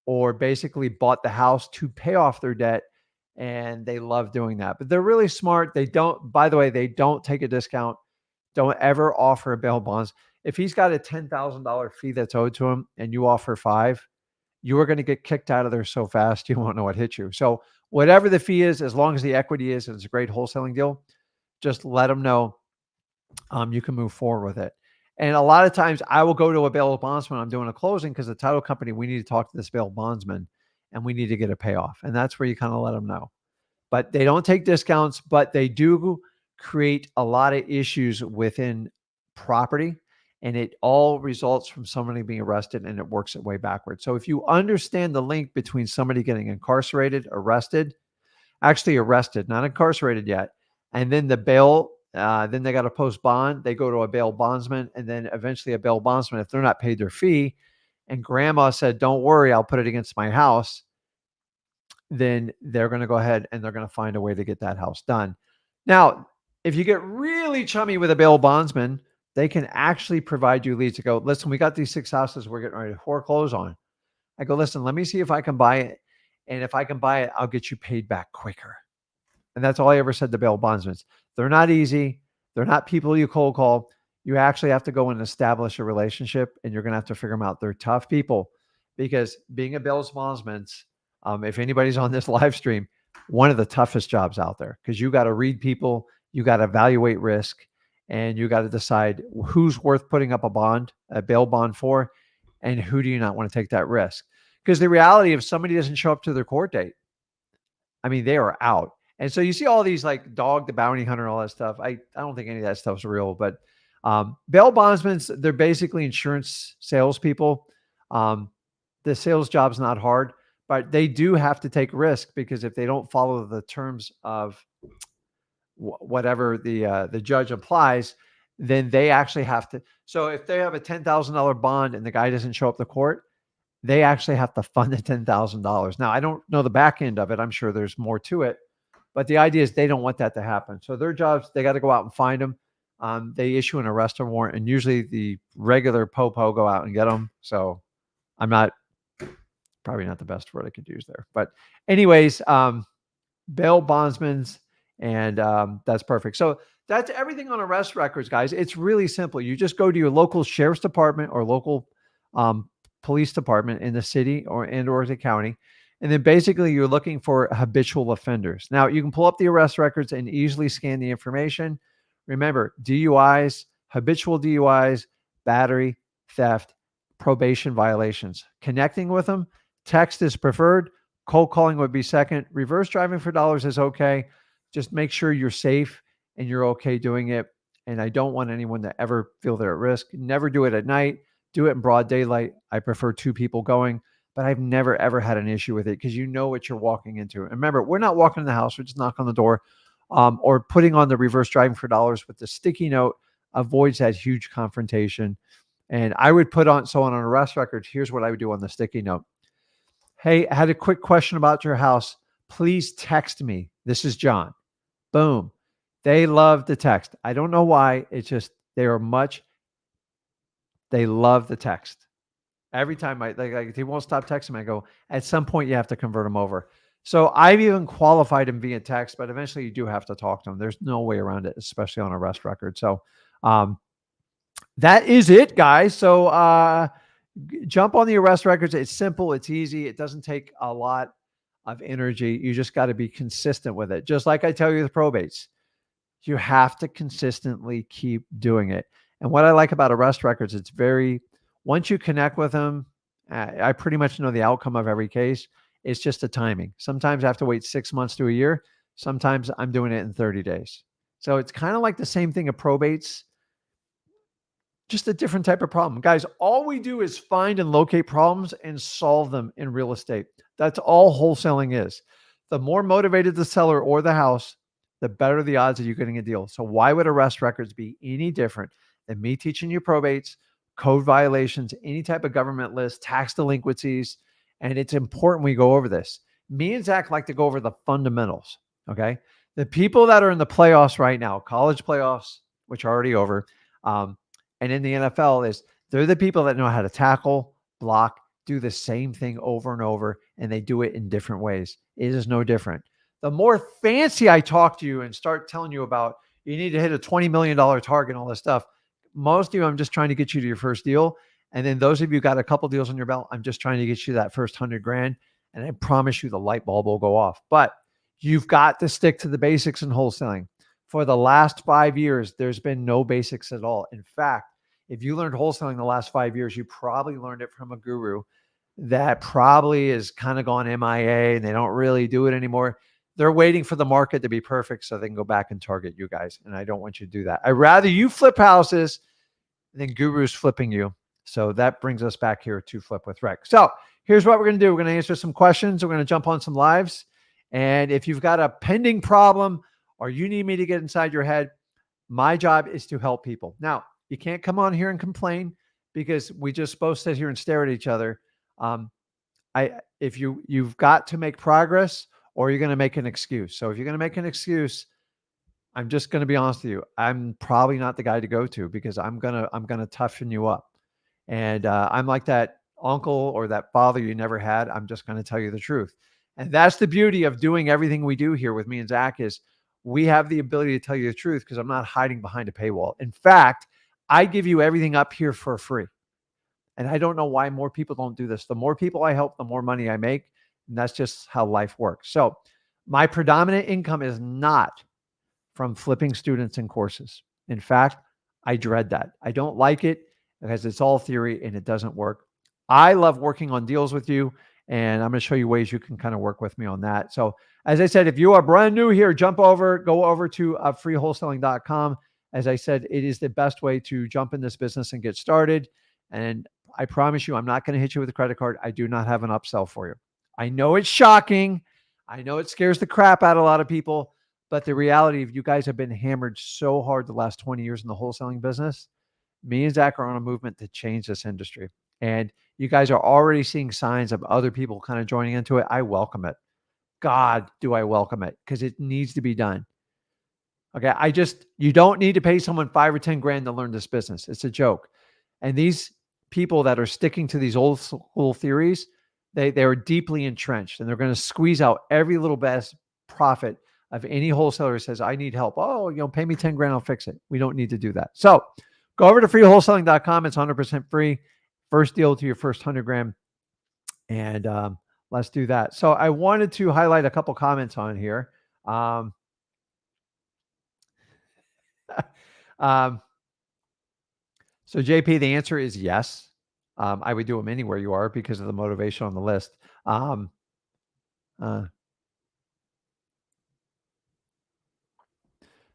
or basically bought the house to pay off their debt. And they love doing that. But they're really smart. They don't, by the way, they don't take a discount. Don't ever offer a bail bonds. If he's got a $10,000 fee that's owed to him and you offer $5,000, you are going to get kicked out of there so fast you won't know what hit you. So whatever the fee is, as long as the equity is and it's a great wholesaling deal, just let them know you can move forward with it. And a lot of times I will go to a bail bondsman. I'm doing a closing because the title company, we need to talk to this bail bondsman and we need to get a payoff. And that's where you kind of let them know. But they don't take discounts, but they do create a lot of issues within property. And it all results from somebody being arrested, and it works its way backwards. So if you understand the link between somebody getting incarcerated, actually arrested, not incarcerated yet, and then the bail, then they got to post bond, they go to a bail bondsman, and then eventually a bail bondsman, if they're not paid their fee, and grandma said, don't worry, I'll put it against my house, then they're going to go ahead and they're going to find a way to get that house done. Now, if you get really chummy with a bail bondsman, they can actually provide you leads to go, listen, we got these 6 houses we're getting ready to foreclose on. I go, listen, let me see if I can buy it. And if I can buy it, I'll get you paid back quicker. And that's all I ever said to bail bondsmen. They're not easy. They're not people you cold call. You actually have to go and establish a relationship, and you're going to have to figure them out. They're tough people, because being a bail bondsman, if anybody's on this live stream, one of the toughest jobs out there, because you got to read people, you got to evaluate risk, and you got to decide who's worth putting up a bail bond for, and who do you not want to take that risk. Because the reality, if somebody doesn't show up to their court date, I mean, they are out. And so you see all these like Dog the Bounty Hunter and all that stuff. I don't think any of that stuff's real, but bail bondsmen, they're basically insurance salespeople. The sales job's not hard, but they do have to take risk, because if they don't follow the terms of whatever the judge applies, then they actually have to. So if they have a $10,000 bond and the guy doesn't show up to court, they actually have to fund the $10,000. Now, I don't know the back end of it. I'm sure there's more to it, but the idea is they don't want that to happen. So their jobs, they got to go out and find them. They issue an arrest warrant, and usually the regular popo go out and get them. So I'm not, probably not the best word I could use there. But anyways, bail bondsmen, and that's perfect. So that's everything on arrest records, guys. It's really simple. You just go to your local sheriff's department or local police department in the city or the county. And then basically you're looking for habitual offenders. Now you can pull up the arrest records and easily scan the information. Remember, DUIs, habitual DUIs, battery, theft, probation violations. Connecting with them, text is preferred. Cold calling would be second. Reverse driving for dollars is okay. Just make sure you're safe and you're okay doing it. And I don't want anyone to ever feel they're at risk. Never do it at night. Do it in broad daylight. I prefer 2 people going, but I've never, ever had an issue with it because you know what you're walking into. And remember, we're not walking in the house. We just knock on the door, or putting on the reverse driving for dollars with the sticky note avoids that huge confrontation. And I would put on, so on an arrest record, here's what I would do on the sticky note. Hey, I had a quick question about your house. Please text me. This is John. Boom. They love the text. I don't know why. It's just, they love the text. Every time they won't stop texting me, I go, at some point you have to convert them over. So I've even qualified them via text, but eventually you do have to talk to them. There's no way around it, especially on arrest record. So that is it, guys. So jump on the arrest records. It's simple. It's easy. It doesn't take a lot of energy. You just got to be consistent with it. Just like I tell you the probates, you have to consistently keep doing it. And what I like about arrest records, it's once you connect with them, I pretty much know the outcome of every case. It's just the timing. Sometimes I have to wait 6 months to a year. Sometimes I'm doing it in 30 days. So it's kind of like the same thing of probates, just a different type of problem. Guys, all we do is find and locate problems and solve them in real estate. That's all wholesaling is. The more motivated the seller or the house, the better the odds of you getting a deal. So why would arrest records be any different than me teaching you probates, code violations, any type of government list, tax delinquencies? And it's important we go over this. Me and Zach like to go over the fundamentals, okay? The people that are in the playoffs right now, college playoffs, which are already over, and in the NFL, they're the people that know how to tackle, block, do the same thing over and over, and they do it in different ways. It is no different. The more fancy I talk to you and start telling you about, you need to hit a $20 million target and all this stuff, most of you, I'm just trying to get you to your first deal. And then those of you got a couple deals on your belt, I'm just trying to get you that first 100 grand. And I promise you the light bulb will go off. But you've got to stick to the basics in wholesaling. For the last 5 years, there's been no basics at all. In fact, if you learned wholesaling the last 5 years, you probably learned it from a guru that probably is kind of gone MIA and they don't really do it anymore. They're waiting for the market to be perfect so they can go back and target you guys. And I don't want you to do that. I'd rather you flip houses than gurus flipping you. So that brings us back here to Flip with Rick. So here's what we're going to do. We're going to answer some questions. We're going to jump on some lives. And if you've got a pending problem or you need me to get inside your head, my job is to help people. Now, you can't come on here and complain because we just both sit here and stare at each other. If you've got to make progress or you're going to make an excuse. So if you're going to make an excuse, I'm just going to be honest with you. I'm probably not the guy to go to because I'm going to toughen you up. And I'm like that uncle or that father you never had. I'm just going to tell you the truth. And that's the beauty of doing everything we do here with me and Zach is we have the ability to tell you the truth because I'm not hiding behind a paywall. In fact, I give you everything up here for free. And I don't know why more people don't do this. The more people I help, the more money I make. And that's just how life works. So my predominant income is not from flipping students and courses. In fact, I dread that. I don't like it because it's all theory and it doesn't work. I love working on deals with you. And I'm going to show you ways you can kind of work with me on that. So as I said, if you are brand new here, go over to freewholesaling.com. As I said, it is the best way to jump in this business and get started. And I promise you, I'm not going to hit you with a credit card. I do not have an upsell for you. I know it's shocking. I know it scares the crap out of a lot of people, but the reality of you guys have been hammered so hard the last 20 years in the wholesaling business. Me and Zach are on a movement to change this industry. And you guys are already seeing signs of other people kind of joining into it. I welcome it. God, do I welcome it, because it needs to be done. Okay. You don't need to pay someone 5 or 10 grand to learn this business. It's a joke. And these people that are sticking to these old school theories, they are deeply entrenched, and they're going to squeeze out every little best profit of any wholesaler who says, I need help. Oh, pay me 10 grand, I'll fix it. We don't need to do that. So go over to freewholesaling.com. It's 100% free. First deal to your first 100 grand. And let's do that. So I wanted to highlight a couple comments on here. So JP, the answer is yes. I would do them anywhere you are because of the motivation on the list.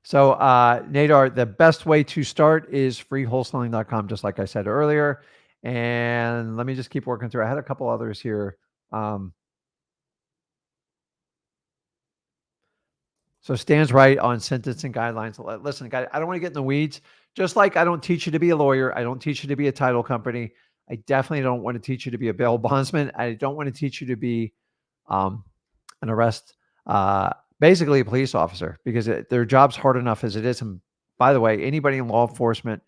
So Nadar, the best way to start is freewholesaling.com, just like I said earlier. And let me just keep working through. I had a couple others here. So Stan's right on sentencing guidelines. Listen, guys, I don't want to get in the weeds. Just like I don't teach you to be a lawyer, I don't teach you to be a title company. I definitely don't want to teach you to be a bail bondsman. I don't want to teach you to be an arrest, basically a police officer, because their job's hard enough as it is. And by the way, anybody in law enforcement,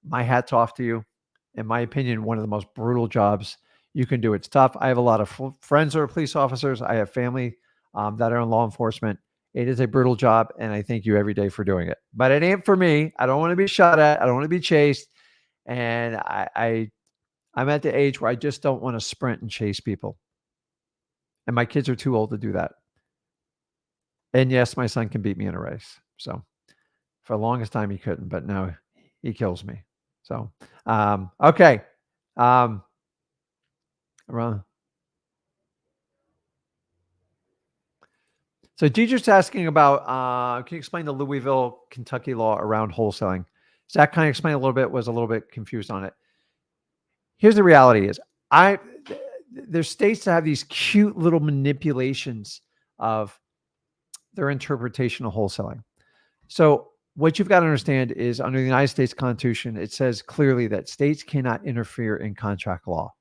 my hat's off to you. In my opinion, one of the most brutal jobs you can do. It's tough. I have a lot of friends who are police officers. I have family that are in law enforcement. It is a brutal job, and I thank you every day for doing it. But it ain't for me. I don't want to be shot at. I don't want to be chased. And I'm at the age where I just don't want to sprint and chase people. And my kids are too old to do that. And yes, my son can beat me in a race. So for the longest time he couldn't, but now he kills me. So, okay. So Deidre's asking about, can you explain the Louisville, Kentucky law around wholesaling? Zach kind of explained a little bit, was a little bit confused on it. Here's the reality is there's states that have these cute little manipulations of their interpretation of wholesaling. So what you've got to understand is under the United States Constitution, it says clearly that states cannot interfere in contract law.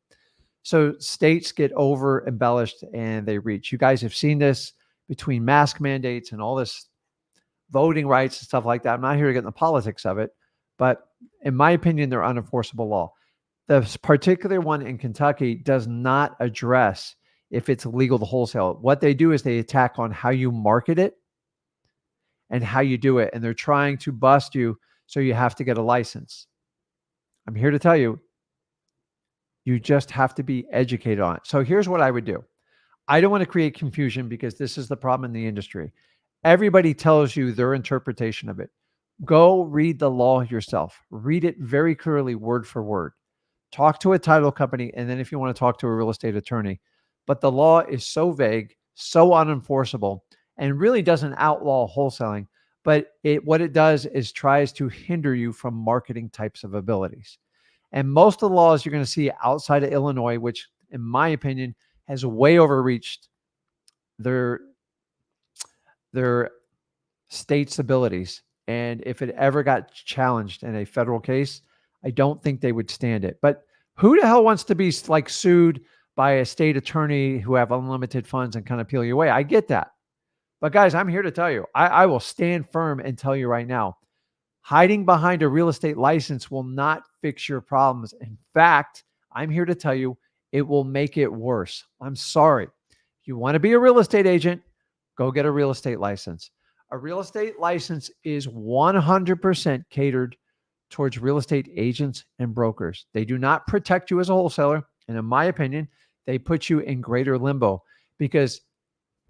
So states get over embellished and they reach. You guys have seen this between mask mandates and all this voting rights and stuff like that. I'm not here to get in the politics of it, but in my opinion, they're unenforceable law. The particular one in Kentucky does not address if it's legal to wholesale. What they do is they attack on how you market it and how you do it. And they're trying to bust you, so you have to get a license. I'm here to tell you, you just have to be educated on it. So here's what I would do. I don't want to create confusion because this is the problem in the industry. Everybody tells you their interpretation of it. Go read the law yourself. Read it very clearly, word for word. Talk to a title company, and then if you want to talk to a real estate attorney. But the law is so vague, so unenforceable, and really doesn't outlaw wholesaling. But what it does is tries to hinder you from marketing types of abilities. And most of the laws you're going to see outside of Illinois, which in my opinion has way overreached their state's abilities. And if it ever got challenged in a federal case, I don't think they would stand it. But who the hell wants to be like sued by a state attorney who have unlimited funds and kind of peel you away? I get that. But guys, I'm here to tell you, I will stand firm and tell you right now, hiding behind a real estate license will not fix your problems. In fact, I'm here to tell you, it will make it worse. I'm sorry. If you want to be a real estate agent, go get a real estate license. A real estate license is 100% catered towards real estate agents and brokers. They do not protect you as a wholesaler. And in my opinion, they put you in greater limbo because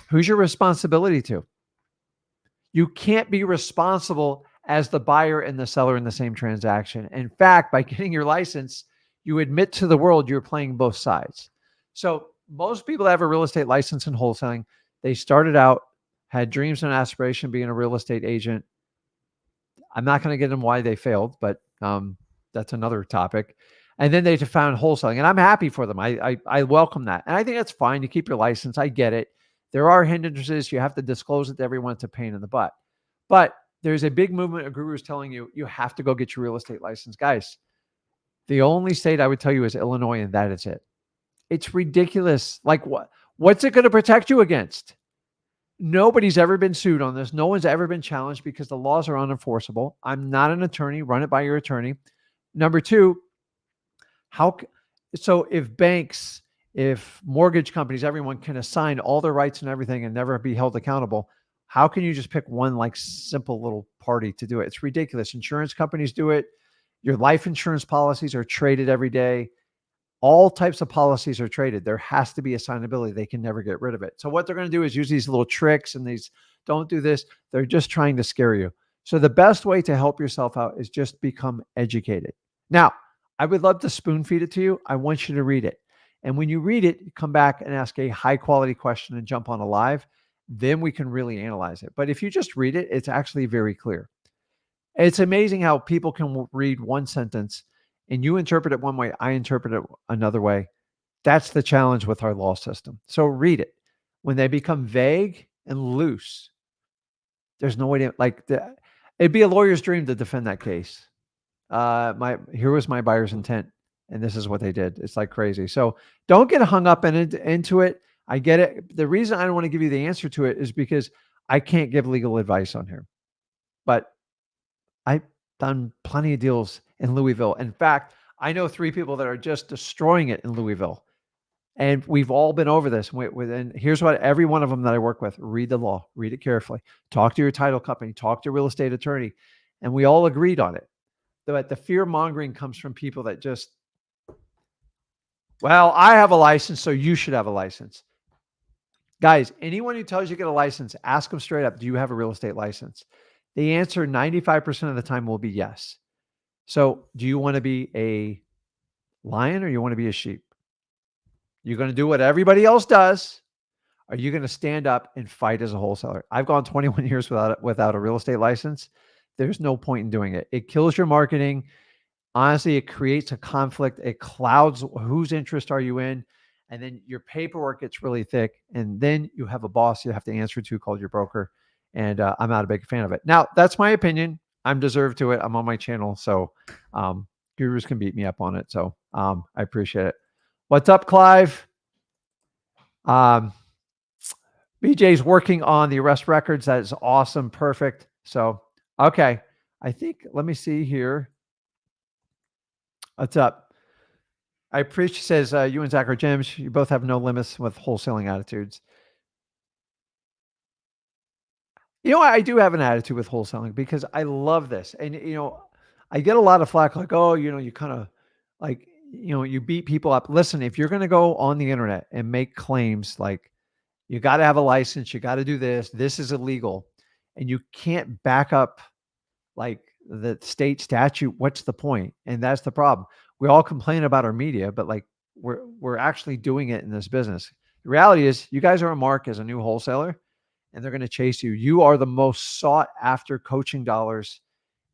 who's your responsibility to? You can't be responsible as the buyer and the seller in the same transaction. In fact, by getting your license, you admit to the world you're playing both sides. So most people that have a real estate license in wholesaling, they started out, had dreams and aspiration being a real estate agent. I'm not going to get into why they failed, but that's another topic. And then they found wholesaling, and I'm happy for them. I welcome that. And I think that's fine. You keep your license. I get it. There are hindrances. You have to disclose it to everyone. It's a pain in the butt. But there's a big movement of gurus telling you, you have to go get your real estate license. Guys, The only state I would tell you is Illinois, and that is it. It's ridiculous. Like what's it going to protect you against? Nobody's ever been sued on this. No one's ever been challenged because the laws are unenforceable. I'm not an attorney. Run it by your attorney. Number two, so if banks, if mortgage companies, everyone can assign all their rights and everything and never be held accountable, how can you just pick one like simple little party to do it? It's ridiculous. Insurance companies do it. Your life insurance policies are traded every day. All types of policies are traded. There has to be assignability. They can never get rid of it. So what they're going to do is use these little tricks and these, don't do this. They're just trying to scare you. So the best way to help yourself out is just become educated. Now, I would love to spoon feed it to you. I want you to read it. And when you read it, come back and ask a high quality question and jump on a live. Then we can really analyze it. But if you just read it, it's actually very clear. It's amazing how people can read one sentence and you interpret it one way, I interpret it another way. That's the challenge with our law system. So read it. When they become vague and loose, there's no way to it'd be a lawyer's dream to defend that case. Here was my buyer's intent, and this is what they did. It's like crazy. So don't get hung up into it. I get it. The reason I don't want to give you the answer to it is because I can't give legal advice on here. But I've done plenty of deals in Louisville. In fact, I know 3 people that are just destroying it in Louisville. And we've all been over this. And here's what every one of them that I work with, read the law, read it carefully, talk to your title company, talk to a real estate attorney. And we all agreed on it. But the fear mongering comes from people that just, well, I have a license, so you should have a license. Guys, anyone who tells you get a license, ask them straight up, do you have a real estate license? The answer 95% of the time will be yes. So do you want to be a lion or you want to be a sheep? You're going to do what everybody else does. Are you going to stand up and fight as a wholesaler? I've gone 21 years without a real estate license. There's no point in doing it. It kills your marketing. Honestly, it creates a conflict. It clouds whose interest are you in? And then your paperwork gets really thick. And then you have a boss you have to answer to called your broker. And I'm not a big fan of it. Now, that's my opinion. I'm deserved to it. I'm on my channel. So gurus can beat me up on it. So I appreciate it. What's up, Clive? BJ's working on the arrest records. That is awesome. Perfect. So, okay. I think, let me see here. What's up? I appreciate, says, you and Zach are gems. You both have no limits with wholesaling attitudes. You know, I do have an attitude with wholesaling because I love this. And, I get a lot of flack like, oh, you kind of like, you beat people up. Listen, if you're going to go on the internet and make claims like you got to have a license, you got to do this, this is illegal, and you can't back up like the state statute, what's the point? And that's the problem. We all complain about our media, but like we're actually doing it in this business. The reality is you guys are a mark as a new wholesaler and they're going to chase you. You are the most sought after coaching dollars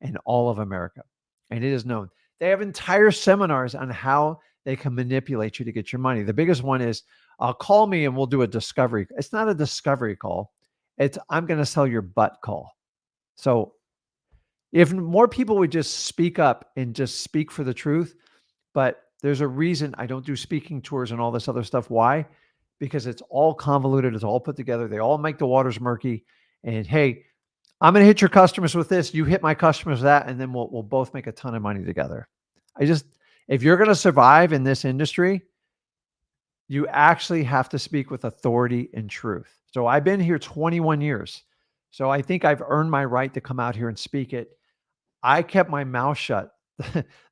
in all of America. And it is known. They have entire seminars on how they can manipulate you to get your money. The biggest one is call me and we'll do a discovery. It's not a discovery call. It's I'm going to sell your butt call. So if more people would just speak up and just speak for the truth, but there's a reason I don't do speaking tours and all this other stuff. Why? Because it's all convoluted. It's all put together. They all make the waters murky. And hey, I'm going to hit your customers with this. You hit my customers with that. And then we'll both make a ton of money together. If you're going to survive in this industry, you actually have to speak with authority and truth. So I've been here 21 years. So I think I've earned my right to come out here and speak it. I kept my mouth shut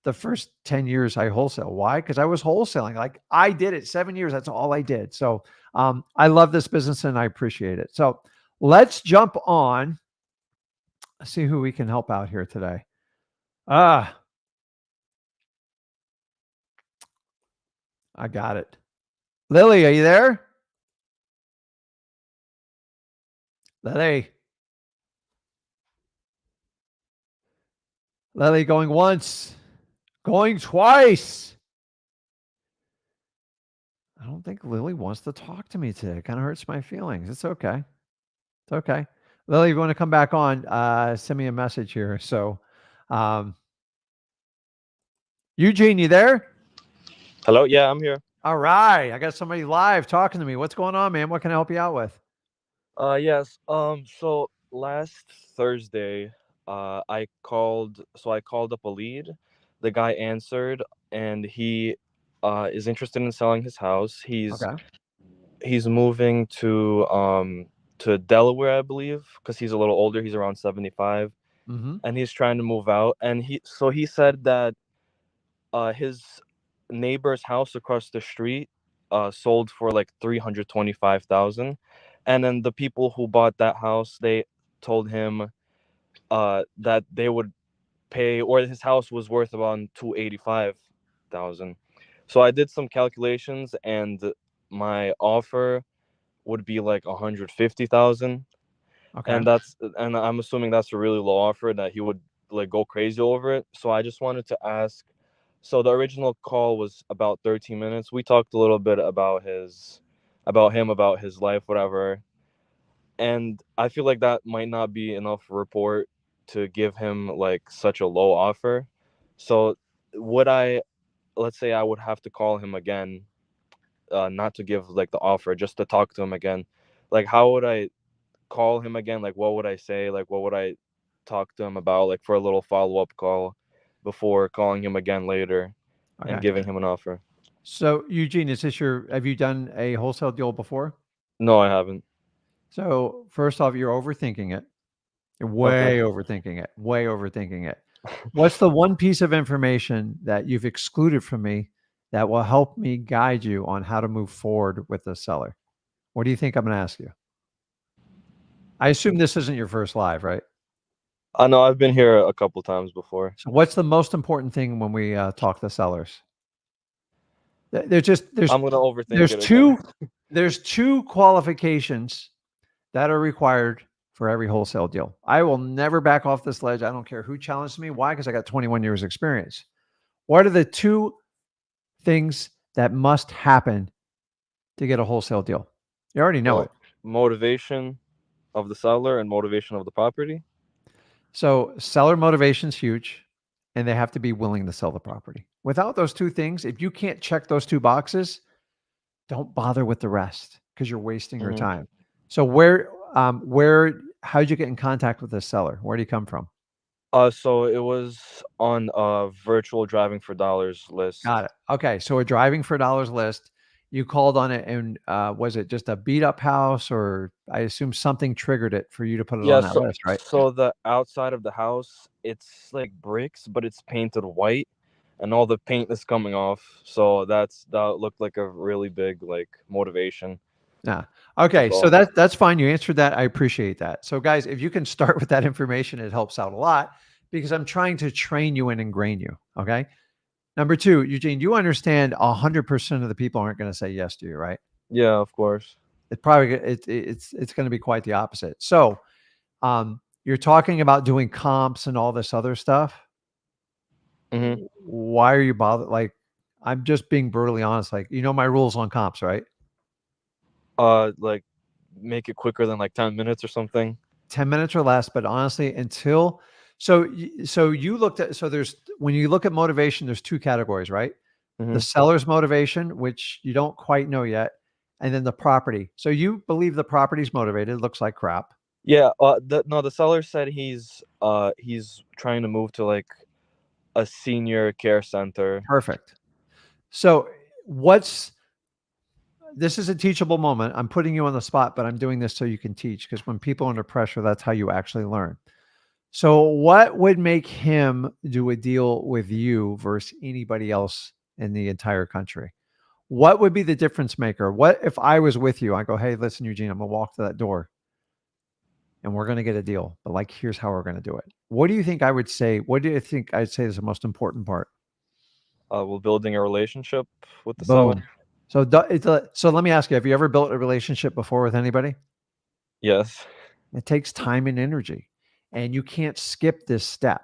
the first 10 years I wholesale. Why? Because I was wholesaling. Like I did it 7 years. That's all I did. So I love this business and I appreciate it. So let's jump on. See who we can help out here today. I got it. Lily, are you there? Lily. Lily going once, going twice. I don't think Lily wants to talk to me today. It kind of hurts my feelings. It's okay. It's okay. Lily, if you want to come back on, send me a message here. So Eugene, you there? Hello. Yeah, I'm here. All right. I got somebody live talking to me. What's going on, man? What can I help you out with? Yes. So last Thursday, I called. So I called up a lead. The guy answered, and he, is interested in selling his house. Okay. He's moving to Delaware, I believe, because he's a little older. He's around 75, Mm-hmm. and he's trying to move out. And he said that his neighbor's house across the street sold for like 325,000, and then the people who bought that house, they told him that they would pay, or his house was worth about 285,000. So I did some calculations, and my offer would be like 150,000, Okay. and I'm assuming that's a really low offer that he would like go crazy over it. So I just wanted to ask. So the original call was about 13 minutes. We talked a little bit about his life, whatever. And I feel like that might not be enough report to give him like such a low offer. So would I, let's say I would have to call him again, not to give like the offer, just to talk to him again. Like how would I call him again? Like what would I say? Like what would I talk to him about, like for a little follow-up call before calling him again later and Okay. giving him an offer? So, Eugene, have you done a wholesale deal before? No, I haven't. So, first off, you're overthinking it. You're Okay. way overthinking it. Way overthinking it. What's the one piece of information that you've excluded from me that will help me guide you on how to move forward with the seller? What do you think I'm going to ask you? I assume this isn't your first live, right? I know I've been here a couple times before. So, what's the most important thing when we talk to sellers? There's just I'm gonna overthink there's it again. two there's two qualifications that are required for every wholesale deal. I will never back off this ledge. I don't care who challenges me. Why? Because I got 21 years experience. What are the two things that must happen to get a wholesale deal? You already know it. Well, motivation of the seller and motivation of the property. So seller motivation is huge, and they have to be willing to sell the property. Without those two things, if you can't check those two boxes, don't bother with the rest because you're wasting your Hmm. time. So how did you get in contact with this seller? Where do you come from? So it was on a virtual driving for dollars Got list. it. Okay, so a driving for dollars list. You called on it, and was it just a beat up house, or I assume something triggered it for you to put it Yeah, on that so list, right? the outside of the house, it's like bricks, but it's painted white, and all the paint is coming off. So that looked like a really big like motivation. Yeah. Okay, so So that's fine. You answered that. I appreciate that. So, guys, if you can start with that information, it helps out a lot because I'm trying to train you and ingrain you. Okay. Number two, Eugene, you understand 100% of the people aren't going to say yes to you, right? yeah, of course. It's going to be quite the opposite. So, you're talking about doing comps and all this other stuff. Hmm. Why are you bothered? Like, I'm just being brutally honest. Like, you know my rules on comps, right? Like make it quicker than like 10 minutes or something. 10 minutes or less, but honestly, until so you looked at so there's when you look at motivation, there's two categories, right? The Hmm. seller's motivation, which you don't quite know yet, and then the property. So you believe the property's motivated, looks like crap. Yeah. No, the seller said he's trying to move to like a senior care center. Perfect. So what's this is a teachable moment. I'm putting you on the spot, but I'm doing this so you can teach because when people are under pressure, that's how you actually learn. So, what would make him do a deal with you versus anybody else in the entire country? What would be the difference maker? What if I was with you? I go, hey, listen, Eugene, I'm gonna walk to that door and we're gonna get a deal. But like, here's how we're gonna do it. What do you think I would say? What do you think I'd say is the most important part? Well, building a relationship with the seller. Boom. So, so let me ask you: have you ever built a relationship before with anybody? Yes. It takes time and energy, and you can't skip this step.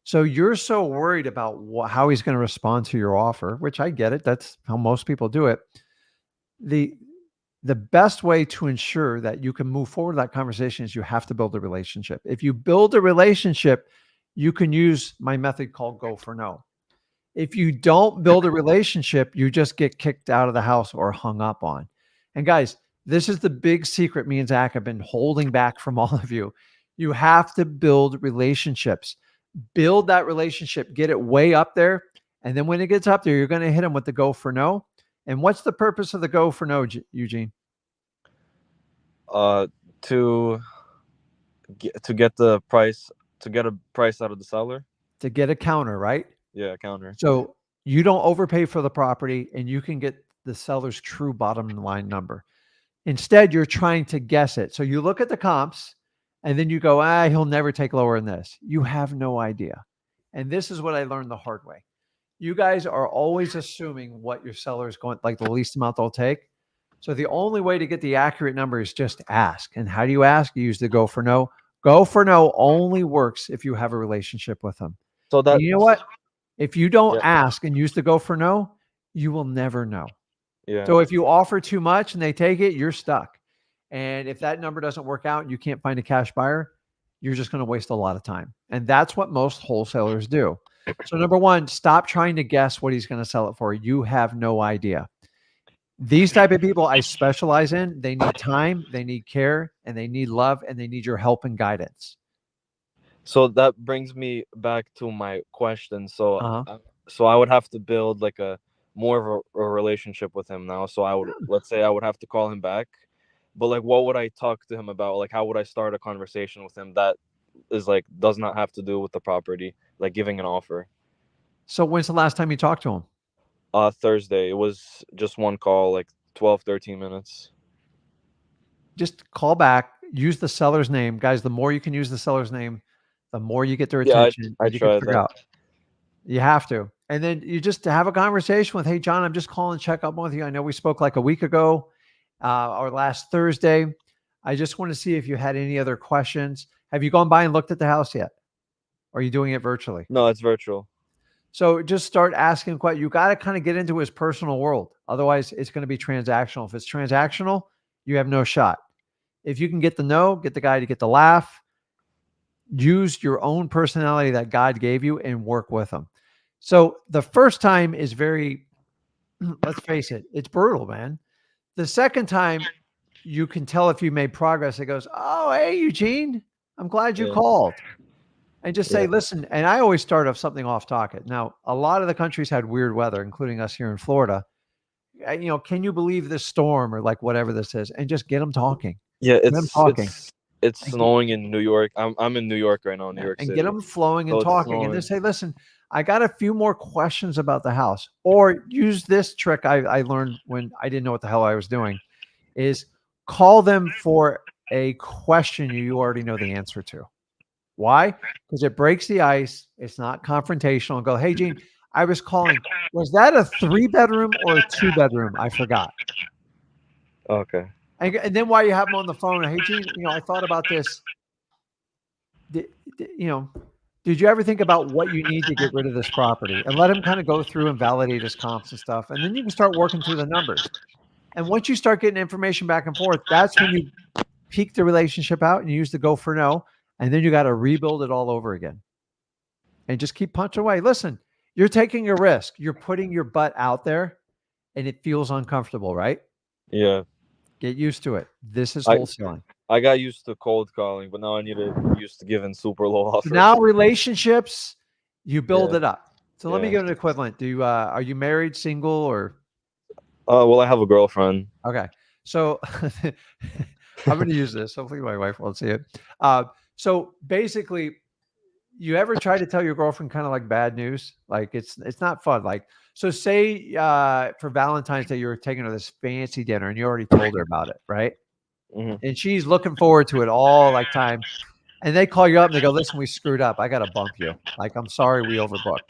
So you're so worried about how he's going to respond to your offer, which I get it. That's how most people do it. The the best way to ensure that you can move forward that conversation is you have to build a relationship. If you build a relationship, you can use my method called go for no. If you don't build a relationship, you just get kicked out of the house or hung up on. And guys, this is the big secret me and Zach have been holding back from all of you. You have to build relationships. Build that relationship, get it way up there. And then when it gets up there, you're going to hit them with the go for no. And what's the purpose of the go for no, Eugene? To get the price, to get a price out of the seller. To get a counter, right? Yeah, counter. So you don't overpay for the property and you can get the seller's true bottom line number. Instead, you're trying to guess it. So you look at the comps and then you go, he'll never take lower than this. You have no idea. And this is what I learned the hard way. You guys are always assuming what your seller is going, like the least amount they'll take. So the only way to get the accurate number is just ask. And how do you ask? You use the go for no. Go for no only works if you have a relationship with them. So that, and you know what? If you don't Yeah. ask and use the go for no, you will never know. Yeah. So if you offer too much and they take it, you're stuck. And if that number doesn't work out and you can't find a cash buyer, you're just going to waste a lot of time. And that's what most wholesalers do. So number one, stop trying to guess what he's going to sell it for. You have no idea. These type of people I specialize in, they need time, they need care, and they need love, and they need your help and guidance. So that brings me back to my question. So, Uh-huh. so I would have to build like a more of a relationship with him now. So I would, let's say I would have to call him back, but like, what would I talk to him about? Like, how would I start a conversation with him that is like, does not have to do with the property, like giving an offer? So when's the last time you talked to him? Thursday. It was just one call, like 12, 13 minutes. Just call back, use the seller's name. Guys, the more you can use the seller's name, the more you get their attention. I you can tried figure that. out. You have to. And then you just have a conversation with, hey, John, I'm just calling to check up with you. I know we spoke like a week ago or last Thursday. I just want to see if you had any other questions. Have you gone by and looked at the house yet? Or are you doing it virtually? No, it's virtual. So just start asking questions. You got to kind of get into his personal world. Otherwise, it's going to be transactional. If it's transactional, you have no shot. If you can get the no, get the guy to get the laugh, use your own personality that God gave you and work with them. So the first time is very, let's face it, it's brutal, man. The second time, you can tell if you made progress. It goes, oh, hey, Eugene, I'm glad you called. And just say, listen, and I always start off something off topic. Now, a lot of the countries had weird weather, including us here in Florida. Can you believe this storm or like whatever this is? And just get them talking. Yeah, Get them talking. it's snowing in New York. I'm in New York right now, New York City. And get them flowing and So it's talking. And snowing. then say, listen, I got a few more questions about the house. Or use this trick I learned when I didn't know what the hell I was doing, is call them for a question you already know the answer to. Why? Because it breaks the ice. It's not confrontational. And go, hey, Gene, I was calling. Was that a 3-bedroom or a 2-bedroom? I forgot. Okay. And then while you have them on the phone, hey, Gene, I thought about this. Did you ever think about what you need to get rid of this property? And let him kind of go through and validate his comps and stuff. And then you can start working through the numbers. And once you start getting information back and forth, that's when you peak the relationship out and you use the go for no. And then you got to rebuild it all over again. And just keep punching away. Listen, you're taking a risk. You're putting your butt out there and it feels uncomfortable, right? Yeah. Get used to it. This is wholesaling. I got used to cold calling, but now I need to get used to giving super low offers. Now relationships, you build it up. So let me give an equivalent. Are you married, single, or? Well, I have a girlfriend. Okay. So I'm going to use this. Hopefully my wife won't see it. So basically, you ever try to tell your girlfriend kind of like bad news? Like it's not fun. Like, so say for Valentine's Day, you're taking her this fancy dinner and you already told her about it, right? Mm-hmm. And she's looking forward to it all like time. And they call you up and they go, listen, we screwed up. I got to bump you. Like, I'm sorry we overbooked.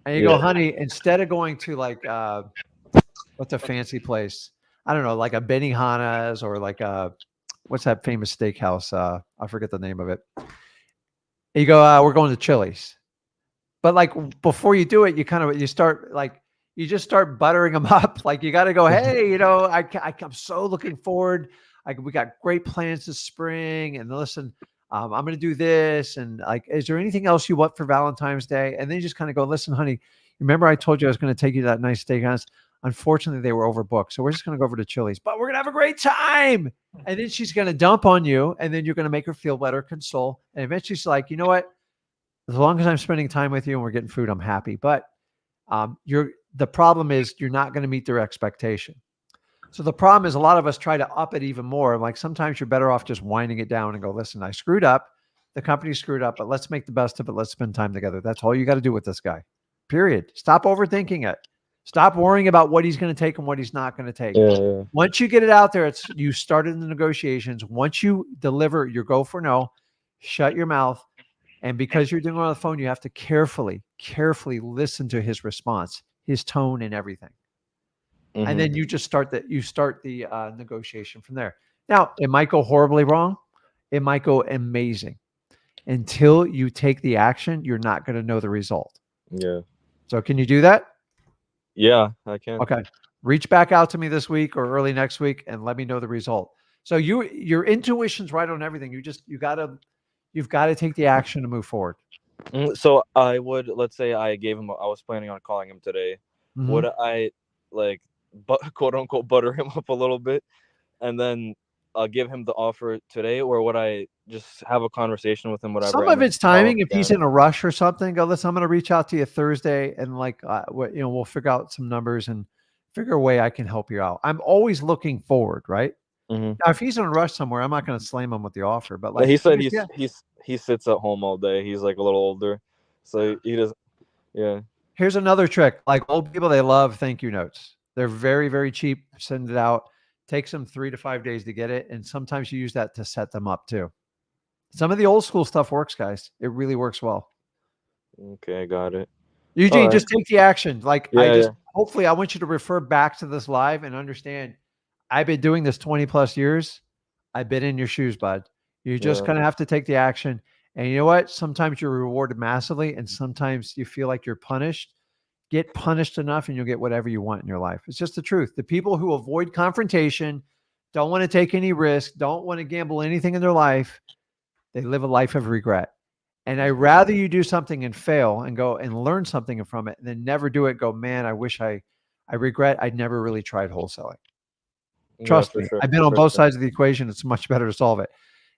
And you go, honey, instead of going to like, what's a fancy place? I don't know, like a Benihana's or like what's that famous steakhouse? I forget the name of it. You go, we're going to Chili's. But like before you do it, you just start buttering them up. Like you got to go, hey, I'm so looking forward. We got great plans this spring. And listen, I'm going to do this. And like, is there anything else you want for Valentine's Day? And then you just kind of go, listen, honey, remember I told you I was going to take you to that nice steakhouse? Unfortunately, they were overbooked. So we're just going to go over to Chili's, but we're going to have a great time. And then she's going to dump on you. And then you're going to make her feel better, console. And eventually she's like, you know what? As long as I'm spending time with you and we're getting food, I'm happy. But the problem is you're not going to meet their expectation. So the problem is a lot of us try to up it even more. Like sometimes you're better off just winding it down and go, listen, I screwed up. The company screwed up, but let's make the best of it. Let's spend time together. That's all you got to do with this guy. Period. Stop overthinking it. Stop worrying about what he's going to take and what he's not going to take. Yeah. Once you get it out there, it's you started the negotiations. Once you deliver your go for no, shut your mouth. And because you're doing it on the phone, you have to carefully listen to his response, his tone and everything. Mm-hmm. And then you just start the negotiation from there. Now, it might go horribly wrong. It might go amazing. Until you take the action, you're not going to know the result. Yeah. So can you do that? Yeah, I can. Okay. Reach back out to me this week or early next week and let me know the result. So your intuition's right on everything. You've got to take the action to move forward. So let's say I was planning on calling him today. Mm-hmm. Would I quote unquote butter him up a little bit and then give him the offer today, or would I just have a conversation with him, whatever? Some of it's timing. If he's in a rush or something, go, listen, I'm going to reach out to you Thursday and we'll figure out some numbers and figure a way I can help you out. I'm always looking forward, right? Mm-hmm. Now, if he's in a rush somewhere, I'm not going to slam him with the offer, but like he said he sits at home all day. He's like a little older, so he doesn't. Yeah. Here's another trick. Like old people, they love thank you notes. They're very, very cheap. Send it out. Takes them 3 to 5 days to get it. And sometimes you use that to set them up too. Some of the old school stuff works, guys. It really works well. Okay, got it. Eugene, just take the action. Like hopefully I want you to refer back to this live and understand I've been doing this 20 plus years. I've been in your shoes, bud. You just kind of have to take the action. And you know what? Sometimes you're rewarded massively and sometimes you feel like you're punished. Get punished enough and you'll get whatever you want in your life. It's just the truth. The people who avoid confrontation, don't want to take any risk, don't want to gamble anything in their life, they live a life of regret. And I'd rather you do something and fail and go and learn something from it than never do it. Go, man, I wish I regret I'd never really tried wholesaling. Trust me, I've been on both sides of the equation. It's much better to solve it.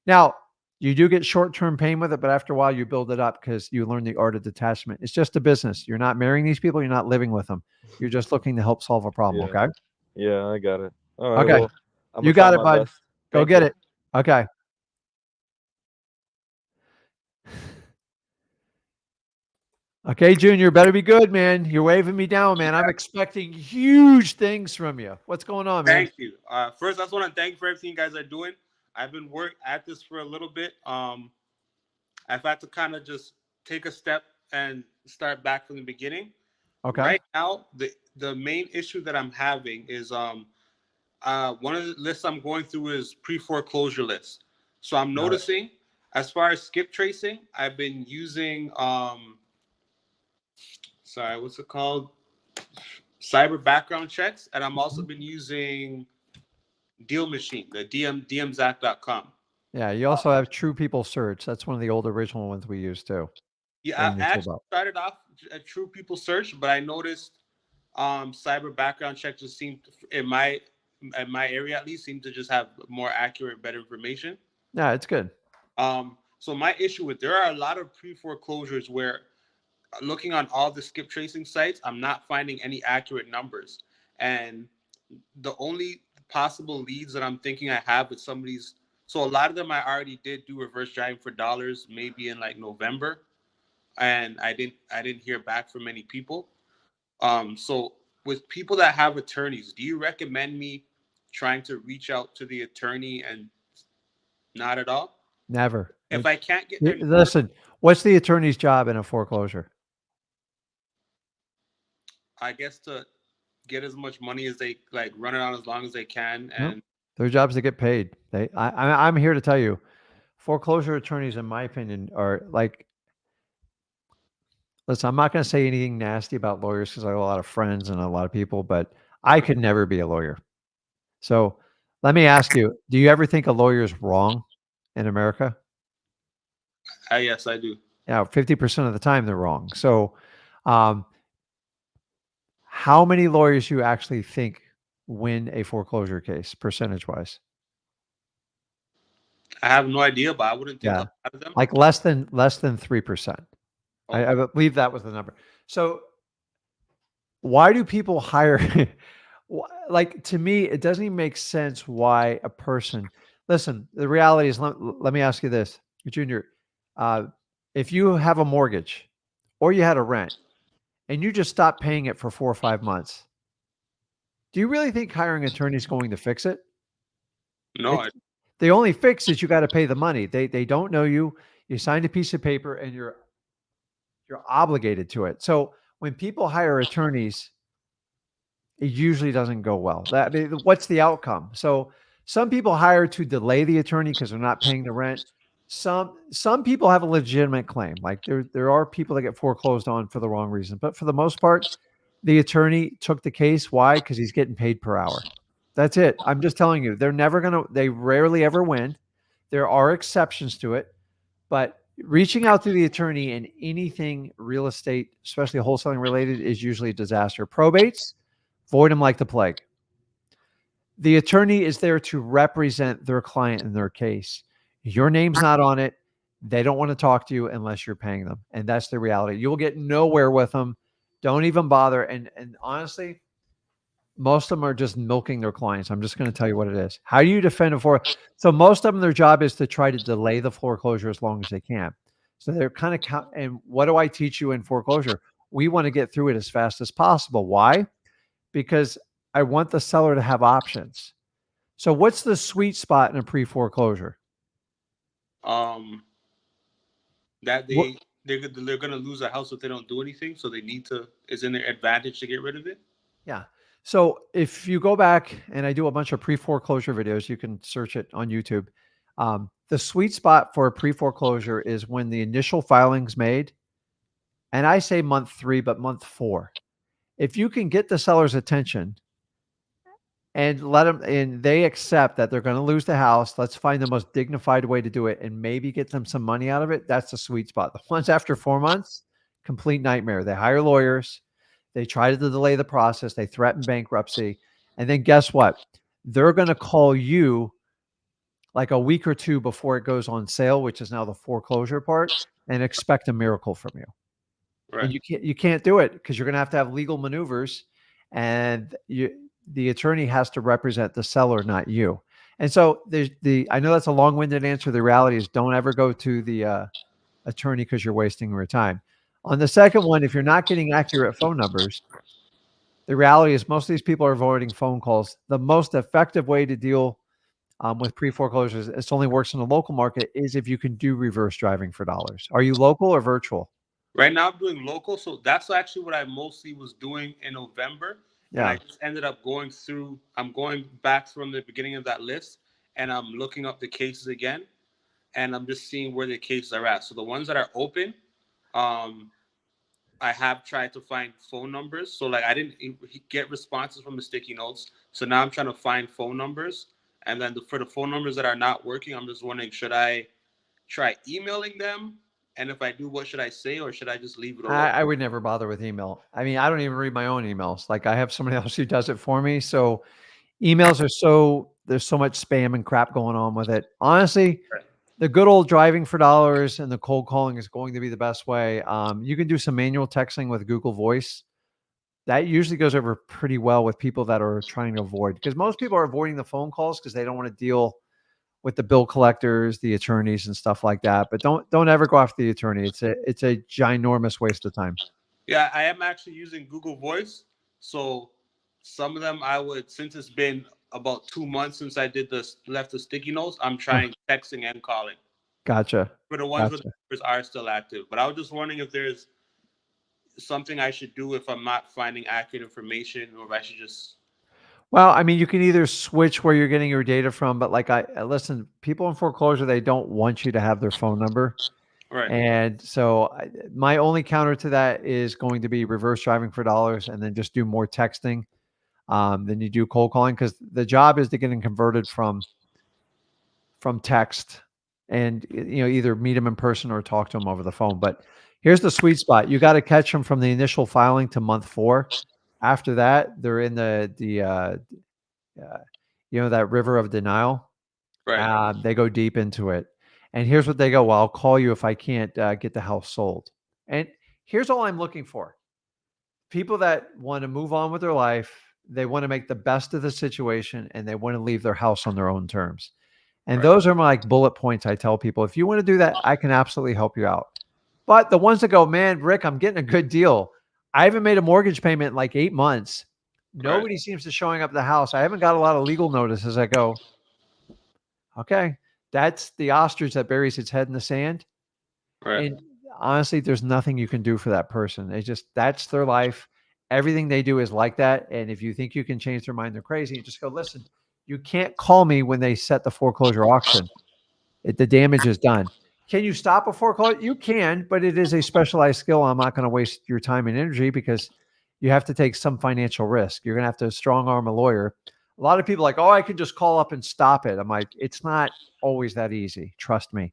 Now, you do get short-term pain with it, but after a while you build it up because you learn the art of detachment. It's just a business. You're not marrying these people. You're not living with them. You're just looking to help solve a problem. Yeah. Okay. Yeah, I got it. All right. Okay. Well, you got it, bud. Go get it. Okay. Okay, Junior, better be good, man. You're waving me down, man. I'm expecting huge things from you. What's going on, man? Thank you. First, I just want to thank you for everything you guys are doing. I've been working at this for a little bit. I've had to kind of just take a step and start back from the beginning. Okay. Right now, the main issue that I'm having is one of the lists I'm going through is pre-foreclosure lists. So I'm noticing as far as Skiptracing, I've been using what's it called? Cyber background checks, and I'm also been using Deal Machine, the dmzach.com. Yeah, you also have True People Search. That's one of the old original ones we used too. Yeah, I actually started off at True People Search, but I noticed cyber background checks just seem in my area at least seem to just have more accurate, better information. Yeah, it's good. So my issue with there are a lot of pre-foreclosures where looking on all the Skiptracing sites, I'm not finding any accurate numbers, and the only possible leads that I'm thinking I have with some of these. So a lot of them I already did do reverse driving for dollars, maybe in like November, and I didn't hear back from many people. So with people that have attorneys, do you recommend me trying to reach out to the attorney and not at all? Never. If I can't get listen, what's the attorney's job in a foreclosure? I guess to get as much money as they like, run it on as long as they can, and their job is to get paid. I'm here to tell you, foreclosure attorneys, in my opinion, are like. Listen, I'm not going to say anything nasty about lawyers because I have a lot of friends and a lot of people, but I could never be a lawyer. So let me ask you: do you ever think a lawyer is wrong in America? Yes, I do. Yeah, 50% of the time they're wrong. So, um, how many lawyers you actually think win a foreclosure case percentage wise? I have no idea, but I wouldn't think a Yeah, lot of them. like less than 3%. Okay. I believe that was the number. So why do people hire? Like to me, it doesn't even make sense why a person. Listen, the reality is. Let me ask you this, Junior. Uh, if you have a mortgage, or you had a rent, and you just stop paying it for 4 or 5 months, do you really think hiring an attorney is going to fix it? No, It's the only fix is you got to pay the money. They don't know you. You signed a piece of paper, and you're obligated to it. So when people hire attorneys, it usually doesn't go well. What's the outcome? So some people hire to delay the attorney because they're not paying the rent. Some people have a legitimate claim. Like there are people that get foreclosed on for the wrong reason. But for the most part, the attorney took the case. Why? Because he's getting paid per hour. That's it. I'm just telling you, they rarely ever win. There are exceptions to it, but reaching out to the attorney in anything real estate, especially wholesaling related, is usually a disaster. Probates, avoid them like the plague. The attorney is there to represent their client in their case. Your name's not on it. They don't want to talk to you unless you're paying them. And that's the reality. You'll get nowhere with them. Don't even bother. And honestly, most of them are just milking their clients. I'm just going to tell you what it is. How do you defend a So most of them, their job is to try to delay the foreclosure as long as they can. So they're kind of and what do I teach you in foreclosure? We want to get through it as fast as possible. Why? Because I want the seller to have options. So what's the sweet spot in a pre-foreclosure? um, that What, they're gonna lose a house if they don't do anything, so they need to. Is in their advantage to get rid of it. yeah. So if you go back and I do a bunch of pre-foreclosure videos, you can search it on YouTube. The sweet spot for a pre-foreclosure is when the initial filing's made. And I say month 3, but month 4. If you can get the seller's attention and and they accept that they're going to lose the house, let's find the most dignified way to do it and maybe get them some money out of it. That's the sweet spot. The ones after 4 months, complete nightmare. They hire lawyers. They try to delay the process. They threaten bankruptcy. And then guess what? They're going to call you like a week or 2 before it goes on sale, which is now the foreclosure part, and expect a miracle from you. And Right. you can't do it because you're going to have legal maneuvers, and the attorney has to represent the seller, not you. And so I know that's a long-winded answer. The reality is don't ever go to the attorney because you're wasting your time. On the second one, if you're not getting accurate phone numbers, the reality is most of these people are avoiding phone calls. The most effective way to deal with pre-foreclosures, it only works in the local market, is if you can do reverse driving for dollars. Are you local or virtual? Right now, I'm doing local, so that's actually what I mostly was doing in November, and I Yeah. just ended up going through. I'm going back from the beginning of that list, and I'm looking up the cases again, and I'm just seeing where the cases are at. So the ones that are open, um, I have tried to find phone numbers. So like I didn't get responses from the sticky notes. So now I'm trying to find phone numbers. And then for the phone numbers that are not working, I'm just wondering, should I try emailing them? And if I do, what should I say? Or should I just leave it alone? I would never bother with email. I mean, I don't even read my own emails. Like I have somebody else who does it for me. So emails there's so much spam and crap going on with it. Honestly, Right. the good old driving for dollars and the cold calling is going to be the best way. You can do some manual texting with Google Voice. That usually goes over pretty well with people that are trying to avoid, because most people are avoiding the phone calls because they don't want to deal with the bill collectors, the attorneys and stuff like that. But don't ever go after the attorney. It's a ginormous waste of time. Yeah, I am actually using Google Voice. So some of them I would, since it's been about 2 months since I did this, left the sticky notes, I'm Huh. trying texting and calling. Gotcha. For the ones with the Gotcha. numbers are still active. But I was just wondering if there's something I should do if I'm not finding accurate information, or if I should just. Well, I mean, you can either switch where you're getting your data from, but like I listen, people in foreclosure, they don't want you to have their phone number. Right. And so my only counter to that is going to be reverse driving for dollars, and then just do more texting than you do cold calling, because the job is to get them converted from text and either meet them in person or talk to them over the phone. But here's the sweet spot: you got to catch them from the initial filing to month 4. After that, they're in that river of denial. Right. They go deep into it, and here's what they go: well, I'll call you if I can't get the house sold. And here's all I'm looking for: people that want to move on with their life. They want to make the best of the situation, and they want to leave their house on their own terms. And Right. those are my like bullet points I tell people. If you want to do that, I can absolutely help you out. But the ones that go, man, Rick, I'm getting a good deal. I haven't made a mortgage payment in like 8 months. Right. Nobody seems to showing up at the house. I haven't got a lot of legal notices. I go, okay, that's the ostrich that buries its head in the sand. Right. And honestly, there's nothing you can do for that person. That's their life. Everything they do is like that. And if you think you can change their mind, they're crazy. You just go, listen, you can't call me when they set the foreclosure auction. The damage is done. Can you stop a foreclosure? You can, but it is a specialized skill. I'm not going to waste your time and energy because you have to take some financial risk. You're going to have to strong arm a lawyer. A lot of people are like, oh, I can just call up and stop it. I'm like, it's not always that easy. Trust me.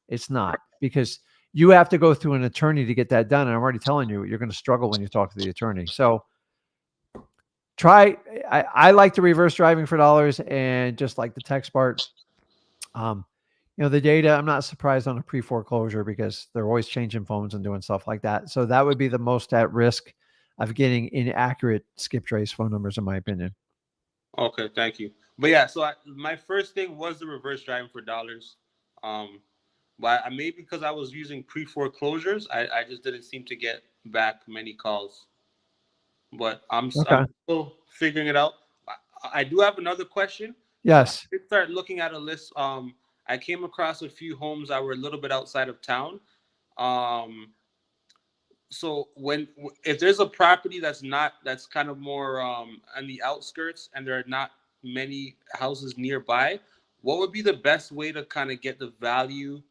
It's not, because you have to go through an attorney to get that done. And I'm already telling you, you're going to struggle when you talk to the attorney. So I like the reverse driving for dollars, and just like the text part. The data, I'm not surprised on a pre-foreclosure because they're always changing phones and doing stuff like that. So that would be the most at risk of getting inaccurate skip trace phone numbers, in my opinion. Okay, thank you. But yeah, so my first thing was the reverse driving for dollars. But maybe because I was using pre-foreclosures, I just didn't seem to get back many calls. But I'm still figuring it out. I do have another question. Yes. So I did start looking at a list. I came across a few homes that were a little bit outside of town. So if there's a property that's kind of more on the outskirts, and there are not many houses nearby, what would be the best way to kind of get the value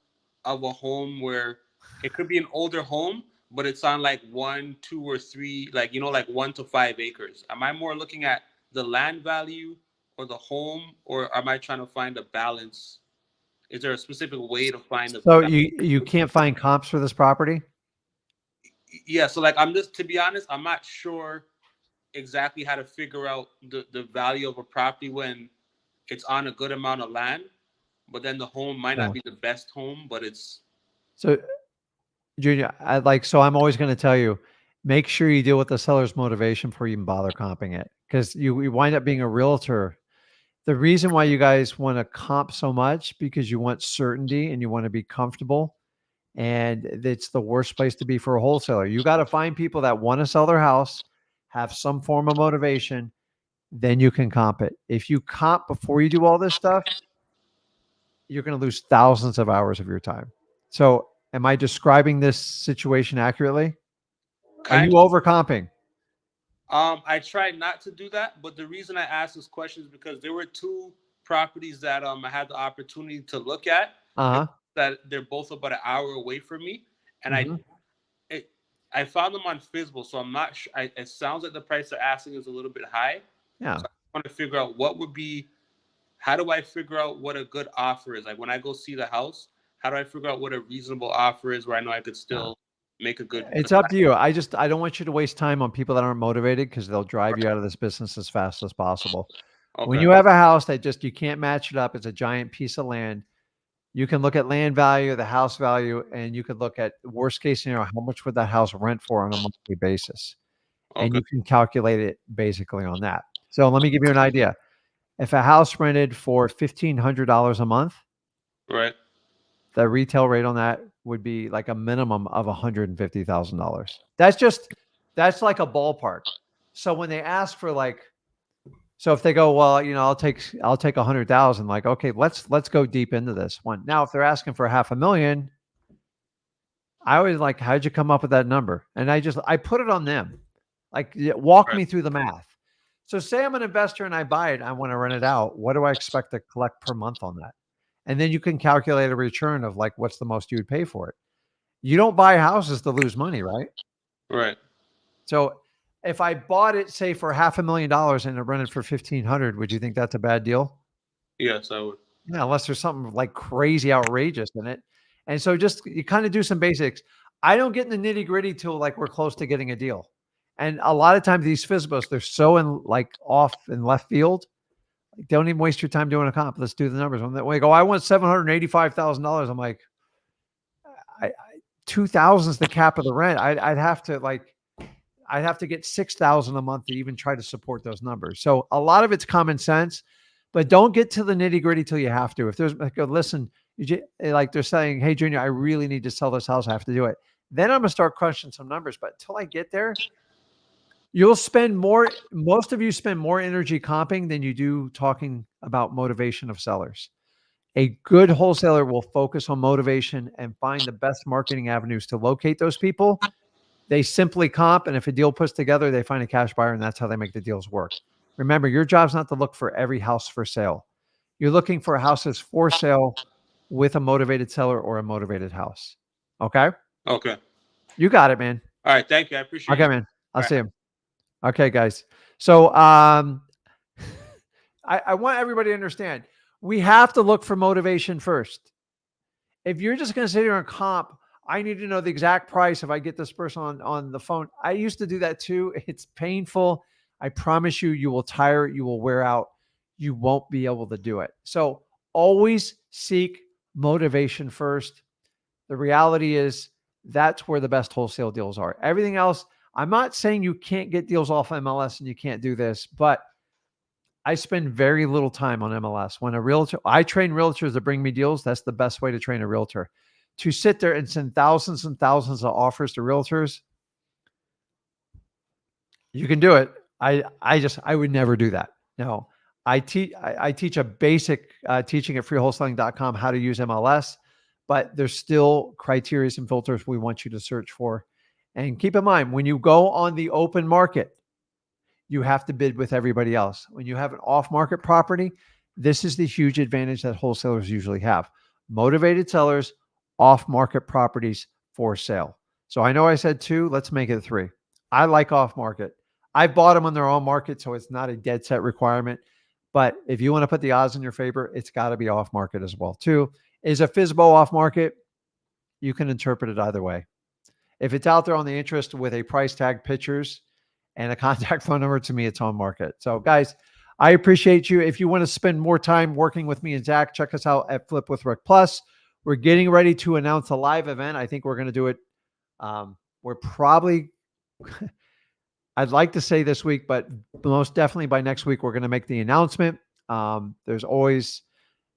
of a home where it could be an older home, but it's on like 1, 2, or 3, like 1 to 5 acres? Am I more looking at the land value or the home, or am I trying to find a balance? Is there a specific way to find So you can't find comps for this property? Yeah, so like to be honest, I'm not sure exactly how to figure out the value of a property when it's on a good amount of land, but then the home might not be the best home, but it's. So Junior, I'm always going to tell you, make sure you deal with the seller's motivation before you even bother comping it, because you wind up being a realtor. The reason why you guys want to comp so much, because you want certainty and you want to be comfortable. And it's the worst place to be for a wholesaler. You got to find people that want to sell their house, have some form of motivation, then you can comp it. If you comp before you do all this stuff, you're going to lose thousands of hours of your time. So am I describing this situation accurately? Are you over comping? I tried not to do that, but the reason I asked this question is because there were 2 properties that I had the opportunity to look at. That they're both about an hour away from me, and I found them on Fizzle, so I'm not sure. It sounds like the price they're asking is a little bit high. Yeah. So I want to figure out how do I figure out what a good offer is? Like when I go see the house, how do I figure out what a reasonable offer is where I know I could still make a good. It's up to you. I don't want you to waste time on people that aren't motivated, because they'll drive you out of this business as fast as possible. Okay. When you have a house that you can't match it up, it's a giant piece of land. You can look at land value, the house value, and you could look at worst case scenario, how much would that house rent for on a monthly basis? Okay. And you can calculate it basically on that. So let me give you an idea. If a house rented for $1,500 a month, right, the retail rate on that would be like a minimum of $150,000. That's like a ballpark. So when they ask for so if they go, well, I'll take 100,000, like, okay, let's go deep into this one. Now, if they're asking for $500,000, I always like, how'd you come up with that number? And I put it on them. Like, walk me through the math. So say I'm an investor and I buy it, I want to rent it out. What do I expect to collect per month on that? And then you can calculate a return of like, what's the most you would pay for it? You don't buy houses to lose money, right? Right. So if I bought it, say for $500,000 and it rented for $1,500, would you think that's a bad deal? Yes, I would. Yeah, unless there's something like crazy outrageous in it. And so just you kind of do some basics. I don't get in the nitty gritty till like we're close to getting a deal. And a lot of times these FISBOs, they're so in like off in left field. Like, don't even waste your time doing a comp. Let's do the numbers. When they go, I want $785,000. I'm like, 2,000 is the cap of the rent. I'd have to get 6,000 a month to even try to support those numbers. So a lot of it's common sense, but don't get to the nitty gritty till you have to. If there's like, listen, like they're saying, hey, Junior, I really need to sell this house. I have to do it. Then I'm going to start crunching some numbers. But until I get there, you'll spend more. Most of you spend more energy comping than you do talking about motivation of sellers. A good wholesaler will focus on motivation and find the best marketing avenues to locate those people. They simply comp, and if a deal puts together, they find a cash buyer, and that's how they make the deals work. Remember, your job's not to look for every house for sale. You're looking for houses for sale with a motivated seller or a motivated house. Okay? Okay. You got it, man. All right. Thank you. I appreciate it. Okay, man. I'll All see him. Okay, guys. So I want everybody to understand, we have to look for motivation first. If you're just going to sit here and comp, I need to know the exact price if I get this person on the phone. I used to do that too. It's painful. I promise you, you will tire, you will wear out. You won't be able to do it. So always seek motivation first. The reality is that's where the best wholesale deals are. Everything else, I'm not saying you can't get deals off MLS and you can't do this, but I spend very little time on MLS. When a realtor, I train realtors to bring me deals. That's the best way to train a realtor. To sit there and send thousands and thousands of offers to realtors, you can do it. I would never do that. No, I teach a basic teaching at freewholesaling.com how to use MLS, but there's still criteria and filters we want you to search for. And keep in mind, when you go on the open market, you have to bid with everybody else. When you have an off-market property, this is the huge advantage that wholesalers usually have. Motivated sellers, off-market properties for sale. So I know I said 2, let's make it 3. I like off-market. I bought them on their own market, so it's not a dead set requirement. But if you want to put the odds in your favor, it's got to be off-market as well too. Is a FISBO off-market? You can interpret it either way. If it's out there on the interest with a price tag, pictures, and a contact phone number, to me, it's on market. So guys, I appreciate you. If you want to spend more time working with me and Zach, check us out at Flip with Rick Plus. We're getting ready to announce a live event. I think we're going to do it. We're probably, I'd like to say this week, but most definitely by next week, we're going to make the announcement. There's always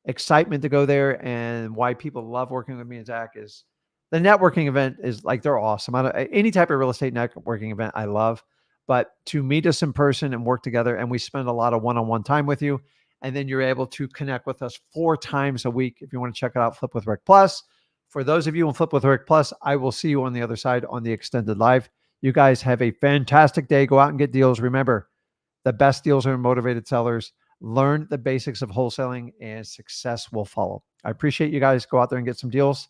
excitement to go there, and why people love working with me and Zach is the networking event is like, they're awesome. Any type of real estate networking event I love. But to meet us in person and work together, and we spend a lot of one-on-one time with you, and then you're able to connect with us 4 times a week. If you want to check it out, Flip with Rick Plus. For those of you on Flip with Rick Plus, I will see you on the other side on the extended live. You guys have a fantastic day. Go out and get deals. Remember, the best deals are in motivated sellers. Learn the basics of wholesaling, and success will follow. I appreciate you guys. Go out there and get some deals.